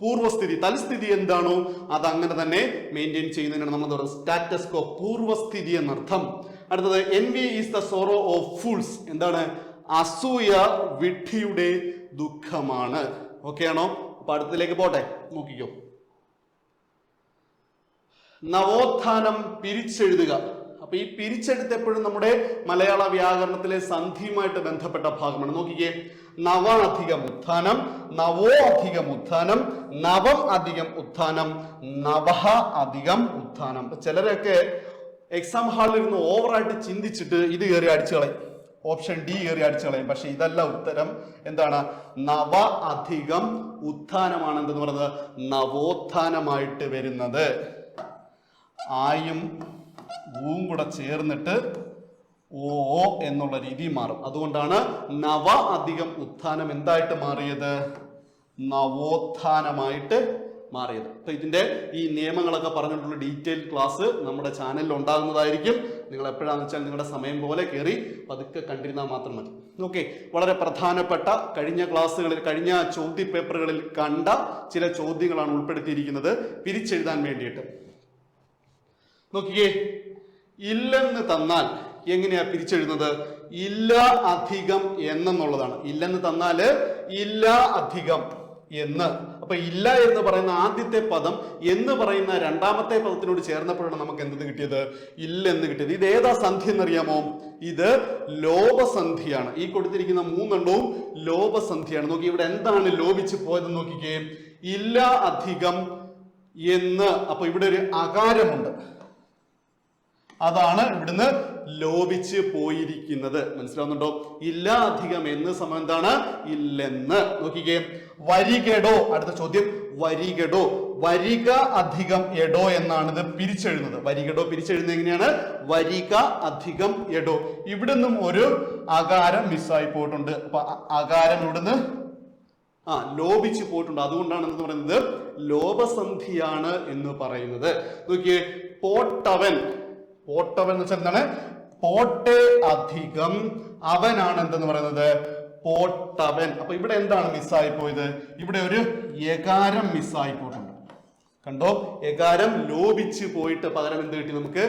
പൂർവസ്ഥിതി, തൽസ്ഥിതി എന്താണോ അത് അങ്ങനെ തന്നെ മെയിൻറ്റെയിൻ ചെയ്യുന്നതിനാണ് നമ്മൾ പറയുന്നത് സ്റ്റാറ്റസ് കോ, പൂർവസ്ഥിതി എന്നർത്ഥം. അടുത്തത് envy is the sorrow of fools. എന്താണ്? അസൂയ വിഡ്ഢിയുടെ ദുഃഖമാണ്. ഓക്കെ ആണോ? അപ്പൊ അടുത്തതിലേക്ക് പോട്ടെ, നോക്കിക്കോ. നവോത്ഥാനം പിരിച്ചെഴുതുക. അപ്പൊ ഈ പിരിച്ചെഴുത്ത് എപ്പോഴും നമ്മുടെ മലയാള വ്യാകരണത്തിലെ സന്ധിയുമായിട്ട് ബന്ധപ്പെട്ട ഭാഗമാണ്. നോക്കിക്കേ, നവ അധികം ഉത്ഥാനം, നവോ അധികം ഉത്ഥാനം, നവം അധികം ഉത്ഥാനം, നവഹ അധികം ഉത്ഥാനം. ചിലരൊക്കെ എക്സാം ഹാളിൽ ഇരുന്ന് ഓവറായിട്ട് ചിന്തിച്ചിട്ട് ഇത് കയറി അടിച്ചു കളയും, ഓപ്ഷൻ ഡി കയറി അടിച്ചു കളയും. പക്ഷെ ഇതല്ല ഉത്തരം. എന്താണ്? നവ അധികം ഉത്ഥാനമാണ് എന്തെന്ന് പറയുന്നത്, നവോത്ഥാനമായിട്ട് വരുന്നത്. ആയും ഊം കൂടെ ചേർന്നിട്ട് ഓ എന്നുള്ള രീതി മാറും. അതുകൊണ്ടാണ് നവ അധികം ഉത്ഥാനം എന്തായിട്ട് മാറിയത്, നവോത്ഥാനമായിട്ട് മാറിയത്. അപ്പൊ ഇതിന്റെ ഈ നിയമങ്ങളൊക്കെ പറഞ്ഞിട്ടുള്ള ഡീറ്റെയിൽ ക്ലാസ് നമ്മുടെ ചാനലിൽ ഉണ്ടാകുന്നതായിരിക്കും. നിങ്ങൾ എപ്പോഴാന്ന് വെച്ചാൽ നിങ്ങളുടെ സമയം പോലെ കയറി പതുക്കെ കണ്ടിരുന്നാൽ മാത്രം മതി. ഓക്കെ, വളരെ പ്രധാനപ്പെട്ട കഴിഞ്ഞ ക്ലാസ്സുകളിൽ, കഴിഞ്ഞ ചോദ്യ പേപ്പറുകളിൽ കണ്ട ചില ചോദ്യങ്ങളാണ് ഉൾപ്പെടുത്തിയിരിക്കുന്നത് പിരിച്ചെഴുതാൻ വേണ്ടിയിട്ട്. നോക്കിയേ, ഇല്ലെന്ന് തന്നാൽ എങ്ങനെയാ പിരിച്ചെഴുതുന്നത്? ഇല്ല അധികം എന്നുള്ളതാണ്. ഇല്ലെന്ന് തന്നാല് ഇല്ല അധികം എന്ന്. അപ്പൊ ഇല്ല എന്ന് പറയുന്ന ആദ്യത്തെ പദം എന്ന് പറയുന്ന രണ്ടാമത്തെ പദത്തിനോട് ചേർന്നപ്പോഴാണ് നമുക്ക് എന്ത് കിട്ടിയത്? ഇല്ലെന്ന് കിട്ടിയത്. ഇത് ഏതാ സന്ധി എന്നറിയാമോ? ഇത് ലോപസന്ധിയാണ്. ഈ കൊടുത്തിരിക്കുന്ന മൂന്നെണ്ണവും ലോപസന്ധിയാണ്. നോക്കി, ഇവിടെ എന്താണ് ലോപിച്ച് പോയതെന്ന് നോക്കിക്കേ, ഇല്ല അധികം എന്ന്. അപ്പൊ ഇവിടെ ഒരു അകാരമുണ്ട്, അതാണ് ഇവിടുന്ന് ലോപിച്ച് പോയിരിക്കുന്നത്. മനസ്സിലാവുന്നുണ്ടോ? ഇല്ല അധികം എന്ന് സമയം എന്താണ്? ഇല്ലെന്ന്. നോക്കിക്കേ, വരികടോ. അടുത്ത ചോദ്യം, വരികടോ. വരിക അധികം എടോ എന്നാണ് ഇത് പിരിച്ചെഴുതുന്നത്. വരികടോ പിരിച്ചെഴുതുന്നത് എങ്ങനെയാണ്? വരിക അധികം എടോ. ഇവിടുന്നും ഒരു അകാരം മിസ്സായി പോയിട്ടുണ്ട്. അപ്പൊ അകാരം ഇവിടുന്ന് ലോപിച്ച് പോയിട്ടുണ്ട്. അതുകൊണ്ടാണ് എന്ന് പറയുന്നത് ലോപസന്ധിയാണ് എന്ന് പറയുന്നത്. നോക്കിയേ, പോട്ടവൻ. പോട്ടവൻ എന്ന് വെച്ചാൽ എന്താണ്? പോട്ടെ അധികം അവനാണ് എന്തെന്ന് പറയുന്നത്, പോട്ടവൻ. അപ്പൊ ഇവിടെ എന്താണ് മിസ്സായി പോയത്? ഇവിടെ ഒരു യകാരം മിസ്സായി പോയിട്ടുണ്ട്. കണ്ടോ, യകാരം ലോപിച്ച് പോയിട്ട് പകരം എന്ത് കിട്ടി നമുക്ക്?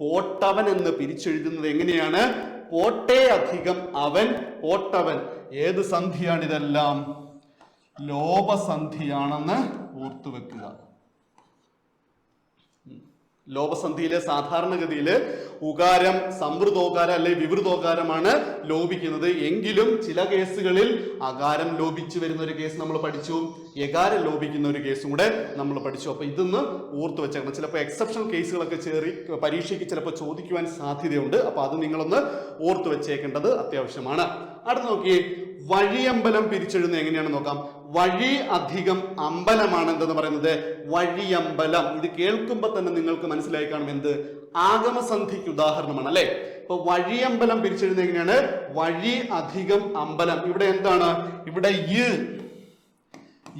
പോട്ടവൻ എന്ന് പിരിച്ചെഴുതുന്നത് എങ്ങനെയാണ്? പോട്ടെ അധികം അവൻ, പോട്ടവൻ. ഏത് സന്ധിയാണ് ഇതെല്ലാം? ലോപസന്ധിയാണെന്ന് ഓർത്തു വെക്കുക. ലോപസന്ധിയിലെ സാധാരണഗതിയിൽ ഉകാരം സമൃദ്ധോകാരം അല്ലെ വിവൃതോകാരമാണ് ലോപിക്കുന്നത്. എങ്കിലും ചില കേസുകളിൽ അകാരം ലോപിച്ചു വരുന്ന ഒരു കേസ് നമ്മൾ പഠിച്ചു, യകാരം ലോപിക്കുന്ന ഒരു കേസും കൂടെ നമ്മൾ പഠിച്ചു. അപ്പൊ ഇതൊന്ന് ഓർത്തു വെച്ചേക്കണം. ചിലപ്പോൾ എക്സെപ്ഷണൽ കേസുകളൊക്കെ പരീക്ഷയ്ക്ക് ചിലപ്പോൾ ചോദിക്കുവാൻ സാധ്യതയുണ്ട്. അപ്പൊ അത് നിങ്ങളൊന്ന് ഓർത്തു വെച്ചേക്കേണ്ടത് അത്യാവശ്യമാണ്. അടുത്ത് നോക്കിയേ, വഴിയമ്പലം പിരിച്ചെഴുതുന്നത് എങ്ങനെയാണെന്ന് നോക്കാം. വഴി അധികം അമ്പലമാണ് എന്തെന്ന് പറയുന്നത്, വഴിയമ്പലം. ഇത് കേൾക്കുമ്പോൾ തന്നെ നിങ്ങൾക്ക് മനസ്സിലായി കാണും എന്ത്? ആഗമസന്ധിക്ക് ഉദാഹരണമാണ് അല്ലെ. ഇപ്പൊ വഴിയമ്പലം പിരിച്ചെഴുതുന്നത് എങ്ങനെയാണ്? വഴി അധികം അമ്പലം. ഇവിടെ എന്താണ്? ഇവിടെ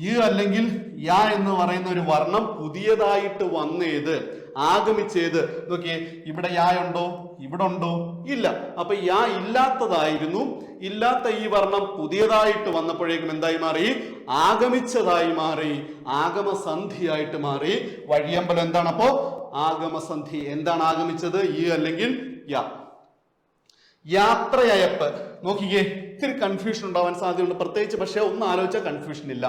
യ് അല്ലെങ്കിൽ യാ എന്ന് പറയുന്ന ഒരു വർണ്ണം പുതിയതായിട്ട് വന്നേത്, ആഗമിച്ചേത്. നോക്കിയേ, ഇവിടെ യാ ഉണ്ടോ? ഇവിടെ ഉണ്ടോ? ഇല്ല. അപ്പൊ യാ ഇല്ലാത്തതായിരുന്നു. ഇല്ലാത്ത ഈ വർണ്ണം പുതിയതായിട്ട് വന്നപ്പോഴേക്കും എന്തായി മാറി? ആഗമിച്ചതായി മാറി, ആഗമസന്ധിയായിട്ട് മാറി. വഴിയമ്പലം എന്താണ് അപ്പോ? ആഗമസന്ധി. എന്താണ് ആഗമിച്ചത്? ഈ അല്ലെങ്കിൽ യാ. യാത്രയയപ്പ്. നോക്കിക്കേ, ഇത്തിരി കൺഫ്യൂഷൻ ഉണ്ടാവാൻ സാധ്യതയുണ്ട് പ്രത്യേകിച്ച്. പക്ഷെ ഒന്ന് ആലോചിച്ചാൽ കൺഫ്യൂഷൻ ഇല്ല.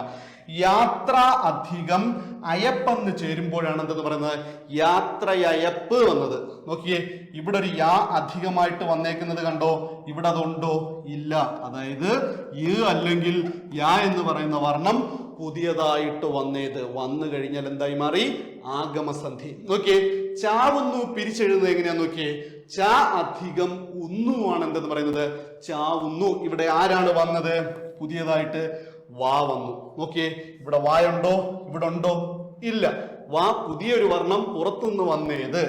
യാത്ര അധികം അയപ്പെന്ന് ചേരുമ്പോഴാണ് എന്തെന്ന് പറയുന്നത്? യാത്രയയപ്പ് വന്നത്. നോക്കിയേ, ഇവിടെ ഒരു യാ അധികമായിട്ട് വന്നേക്കുന്നത് കണ്ടോ? ഇവിടെ അതുണ്ടോ? ഇല്ല. അതായത് യ് അല്ലെങ്കിൽ യാ എന്ന് പറയുന്ന വർണ്ണം പുതിയതായിട്ട് വന്നേത് വന്നു കഴിഞ്ഞാൽ എന്തായി മാറി? ആഗമസന്ധി. നോക്കിയേ, ചാവുന്നു പിരിച്ചെഴുതുന്നത് എങ്ങനെയാ? നോക്കിയേ, ച അധികം ഉന്നുവാണ് എന്തെന്ന് പറയുന്നത്? ചാവുന്നു. ഇവിടെ ആരാണ് വന്നത്? പുതിയതായിട്ട് വാ വന്നു. നോക്കിയേ, ഇവിടെ വായുണ്ടോ? ഇവിടെ ഉണ്ടോ? ഇല്ല. വാ പുതിയൊരു വർണ്ണം പുറത്തുനിന്ന് വന്നേത്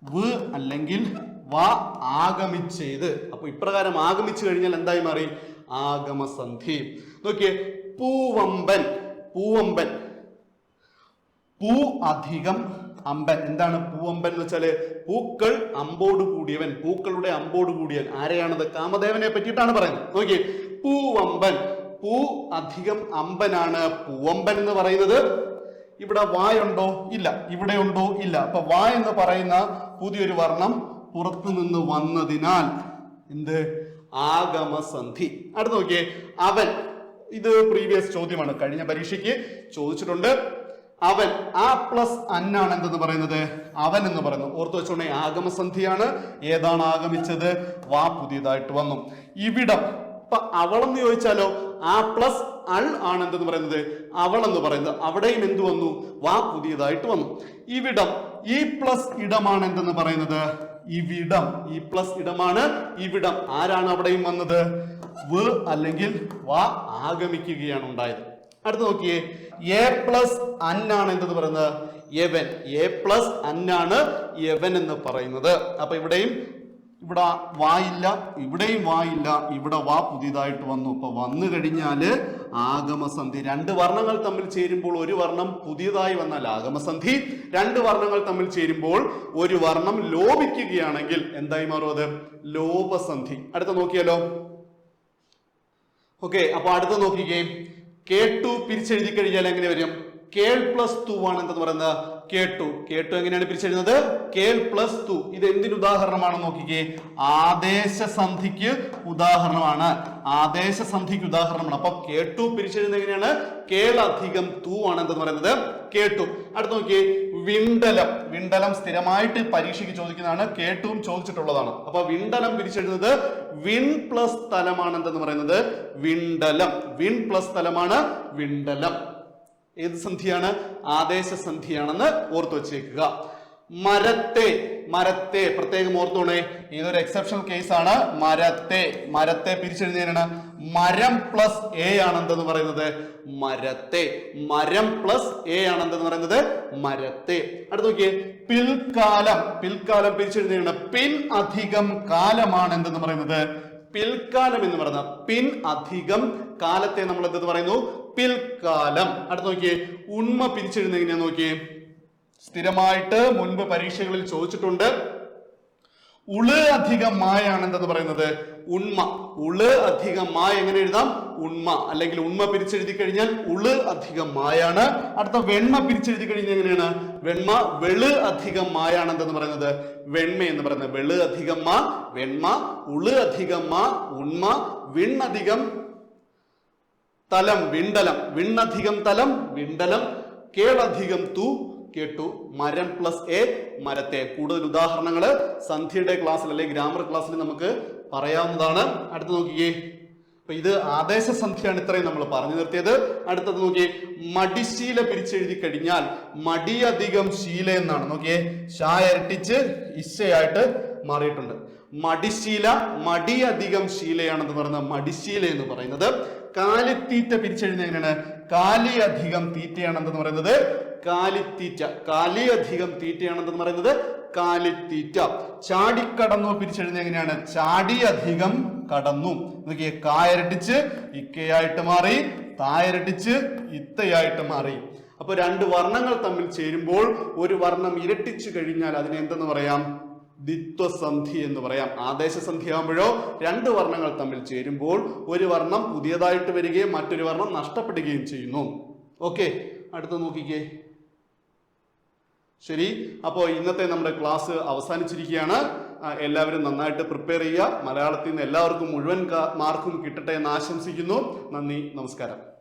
വ് അല്ലെങ്കിൽ വാ ആഗമിച്ചേത്. അപ്പൊ ഇപ്രകാരം ആഗമിച്ചു കഴിഞ്ഞാൽ എന്തായി മാറി? ആഗമസന്ധി. നോക്കിയേ, പൂവമ്പൻ. പൂവമ്പൻ. പൂ അധികം അമ്പൻ. എന്താണ് പൂവമ്പൻ എന്ന് വെച്ചാല്? പൂക്കൾ അമ്പോട് കൂടിയവൻ, പൂക്കളുടെ അമ്പോട് കൂടിയവൻ. ആരെയാണത്? കാമദേവനെ പറ്റിയിട്ടാണ് പറയുന്നത്. നോക്കിയേ, പൂവമ്പൻ. പൂ അധികം അമ്പനാണ് പൂവമ്പൻ എന്ന് പറയുന്നത്. ഇവിടെ വായുണ്ടോ? ഇല്ല. ഇവിടെ ഉണ്ടോ? ഇല്ല. അപ്പൊ വാ എന്ന് പറയുന്ന പുതിയൊരു വർണ്ണം പുറത്തു നിന്ന് വന്നതിനാൽ എന്ത്? ആഗമസന്ധി. അടുത്ത് നോക്കിയേ, അവൻ. ഇത് പ്രീവിയസ് ചോദ്യമാണ്, കഴിഞ്ഞ പരീക്ഷയ്ക്ക് ചോദിച്ചിട്ടുണ്ട്. അവൻ ആ പ്ലസ് അന്നാണ് എന്തെന്ന് പറയുന്നത് അവൻ എന്ന് പറയുന്നു. ഓർത്തു വെച്ചോണേ, ആഗമസന്ധിയാണ്. ഏതാണ് ആഗമിച്ചത്? വാ പുതിയതായിട്ട് വന്നു. ഇവിടം ഇപ്പൊ അവളെന്ന് ചോദിച്ചാലോ, ആ പ്ലസ് അൾ ആണ് എന്തെന്ന് പറയുന്നത് അവൾ എന്ന് പറയുന്നത്. അവിടെയും എന്ത് വന്നു? വാ പുതിയതായിട്ട് വന്നു. ഇവിടം ഈ പ്ലസ് ഇടമാണ് എന്തെന്ന് പറയുന്നത് ഇവിടം. ഈ പ്ലസ് ഇടമാണ് ഇവിടം. ആരാണ് അവിടെയും വന്നത്? വ് അല്ലെങ്കിൽ വാ ആഗമിക്കുകയാണ് ഉണ്ടായത്. അടുത്ത് നോക്കിയേ, എ പ്ലസ് അന്നാണ് എന്തെന്ന് പറയുന്നത് യവൻ. എ പ്ലസ് അന്നാണ് യവൻ എന്ന് പറയുന്നത്. അപ്പൊ ഇവിടെയും ഇവിടെ വായില്ല, ഇവിടെയും വായില്ല, ഇവിടെ വാ പുതിയതായിട്ട് വന്നു. അപ്പൊ വന്നു കഴിഞ്ഞാല് ആഗമസന്ധി. രണ്ട് വർണ്ണങ്ങൾ തമ്മിൽ ചേരുമ്പോൾ ഒരു വർണ്ണം പുതിയതായി വന്നാൽ ആഗമസന്ധി. രണ്ട് വർണ്ണങ്ങൾ തമ്മിൽ ചേരുമ്പോൾ ഒരു വർണ്ണം ലോപിക്കുകയാണെങ്കിൽ എന്തായി മാറും? അത് ലോപസന്ധി. അടുത്ത നോക്കിയാലോ. ഓക്കെ, അപ്പൊ അടുത്ത നോക്കിക്കേ, കേട്ടു പിരിച്ചെഴുതി കഴിഞ്ഞാൽ എങ്ങനെ വരും? കേൾ പ്ലസ് ടു ആണ് എന്തെന്ന് പറയുന്നത് കേട്ടു. കേട്ടു എങ്ങനെയാണ് പിരിച്ചെഴുതുന്നത്? കേൾ പ്ലസ് ടു. ഇത് എന്തിന് ഉദാഹരണമാണ് നോക്കിക്കേ? ആദേശസന്ധിക്ക് ഉദാഹരണമാണ്. ആദേശസന്ധിക്ക് ഉദാഹരണമാണ്. അപ്പൊ കേട്ടു പിരിച്ചെഴുതുന്നത് എങ്ങനെയാണ്? കേൾ അധികം ടു ആണ് എന്തെന്ന് പറയുന്നത് കേട്ടു. അടുത്ത് നോക്കിയേ, വിണ്ടലം. വിണ്ടലം സ്ഥിരമായിട്ട് പരീക്ഷയ്ക്ക് ചോദിക്കുന്നതാണ്, കേട്ടുവും ചോദിച്ചിട്ടുള്ളതാണ്. അപ്പൊ വിണ്ടലം പിരിച്ചെഴുതുന്നത് വിൺ പ്ലസ് തലമാണ് എന്തെന്ന് പറയുന്നത് വിണ്ടലം. വിൺ പ്ലസ് തലമാണ് വിണ്ടലം. ഏത് സന്ധിയാണ്? ആദേശസന്ധിയാണെന്ന് ഓർത്തു വെച്ചേക്കുക. മരത്തെ. മരത്തെ പ്രത്യേകം ഓർത്തോണേ, ഇതൊരു എക്സെപ്ഷണൽ കേസ് ആണ്. മരത്തെ. മരത്തെ പിരിച്ചെഴുതുന്നതിനാണ് മരം പ്ലസ് എ ആണ് എന്തെന്ന് പറയുന്നത് മരത്തെ. മരം പ്ലസ് എ ആണ് എന്തെന്ന് പറയുന്നത് മരത്തെ. അടുത്ത് നോക്കിയേ, പിൽക്കാലം. പിൽക്കാലം പിരിച്ചെഴുതുന്നതിനാണ് പിൻ അധികം കാലമാണ് എന്തെന്ന് പറയുന്നത് പിൽക്കാലം എന്ന് പറയുന്നത്. പിൻ അധികം കാലത്തെ നമ്മൾ എന്തെന്ന് പറയുന്നു? പിൽക്കാലം. അടുത്ത് നോക്കിയേ, ഉണ്മ പിരിച്ചെഴുതുന്നത് എങ്ങനെയാ നോക്കിയേ? സ്ഥിരമായിട്ട് മുൻപ് പരീക്ഷകളിൽ ചോദിച്ചിട്ടുണ്ട്. ഉള് അധികം മായാണ് എന്തെന്ന് പറയുന്നത് ഉണ്മ. ഉള് അധികം മായ എങ്ങനെ എഴുതാം? ഉണ്മ. അല്ലെങ്കിൽ ഉണ്മ പിരിച്ചെഴുതി കഴിഞ്ഞാൽ ഉള് അധികം മായാണ്. അടുത്ത വെണ്മ പിരിച്ചെഴുതി കഴിഞ്ഞാൽ എങ്ങനെയാണ്? വെണ്മ. വെള് അധികം മായാണ് എന്തെന്ന് പറയുന്നത് വെണ്മ എന്ന് പറയുന്നത്. വെള് അധികം മാ വെണ്മ, ഉള് അധികം മാ ഉണ്മ, വിണ്ണധികം തലം വിണ്ടലം. വിണ്ണധികം തലം വിണ്ടലം. കേളധികം തു കേട്ടു. മരം പ്ലസ് എ മരത്തെ. കൂടുതൽ ഉദാഹരണങ്ങള് സന്ധിയുടെ ക്ലാസ്സിൽ അല്ലെങ്കിൽ ഗ്രാമർ ക്ലാസ്സിൽ നമുക്ക് പറയാവുന്നതാണ്. അടുത്ത് നോക്കിയേ, അപ്പൊ ഇത് ആദേശസന്ധിയാണ്. ഇത്രയും നമ്മൾ പറഞ്ഞു നിർത്തിയത്. അടുത്തത് നോക്കിയേ, മടിശീല പിരിച്ചെഴുതി കഴിഞ്ഞാൽ മടിയധികം ശീല എന്നാണ്. നോക്കിയേ, ഷാ ഇരട്ടിച്ച് ഇശയായിട്ട് മാറിയിട്ടുണ്ട്. മടിശീല മടിയധികം ശീലയാണെന്ന് പറയുന്നത് മടിശീല എന്ന് പറയുന്നത്. കാലിത്തീറ്റ പിരിച്ചെഴുതുന്നത് എങ്ങനെയാണ്? കാലി അധികം തീറ്റയാണെന്ന് പറയുന്നത് കാലിത്തീറ്റ. കാലി അധികം തീറ്റയാണെന്ന് പറയുന്നത് കാലിത്തീറ്റ. ചാടിക്കടന്നു പിരിച്ചെഴുതുന്നത് എങ്ങനെയാണ്? ചാടി അധികം കടന്നു. നോക്കിയേ, കായരട്ടിച്ച് ഇക്കയായിട്ട് മാറി, തായരട്ടിച്ച് ഇത്തയായിട്ട് മാറി. അപ്പൊ രണ്ട് വർണ്ണങ്ങൾ തമ്മിൽ ചേരുമ്പോൾ ഒരു വർണ്ണം ഇരട്ടിച്ചു കഴിഞ്ഞാൽ അതിനെ എന്തെന്ന് പറയാം? ദ്വിത്വസന്ധി എന്ന് പറയാം. ആദേശസന്ധി ആകുമ്പോഴോ രണ്ട് വർണ്ണങ്ങൾ തമ്മിൽ ചേരുമ്പോൾ ഒരു വർണ്ണം പുതിയതായിട്ട് വരികയും മറ്റൊരു വർണ്ണം നഷ്ടപ്പെടുകയും ചെയ്യുന്നു. ഓക്കെ, അടുത്ത് നോക്കിക്കേ. ശരി, അപ്പോൾ ഇന്നത്തെ നമ്മുടെ ക്ലാസ് അവസാനിച്ചിരിക്കുകയാണ്. എല്ലാവരും നന്നായിട്ട് പ്രിപ്പയർ ചെയ്യുക. മലയാളത്തിൽ നിന്ന് എല്ലാവർക്കും മുഴുവൻ മാർക്കും കിട്ടട്ടെ എന്ന് ആശംസിക്കുന്നു. നന്ദി, നമസ്കാരം.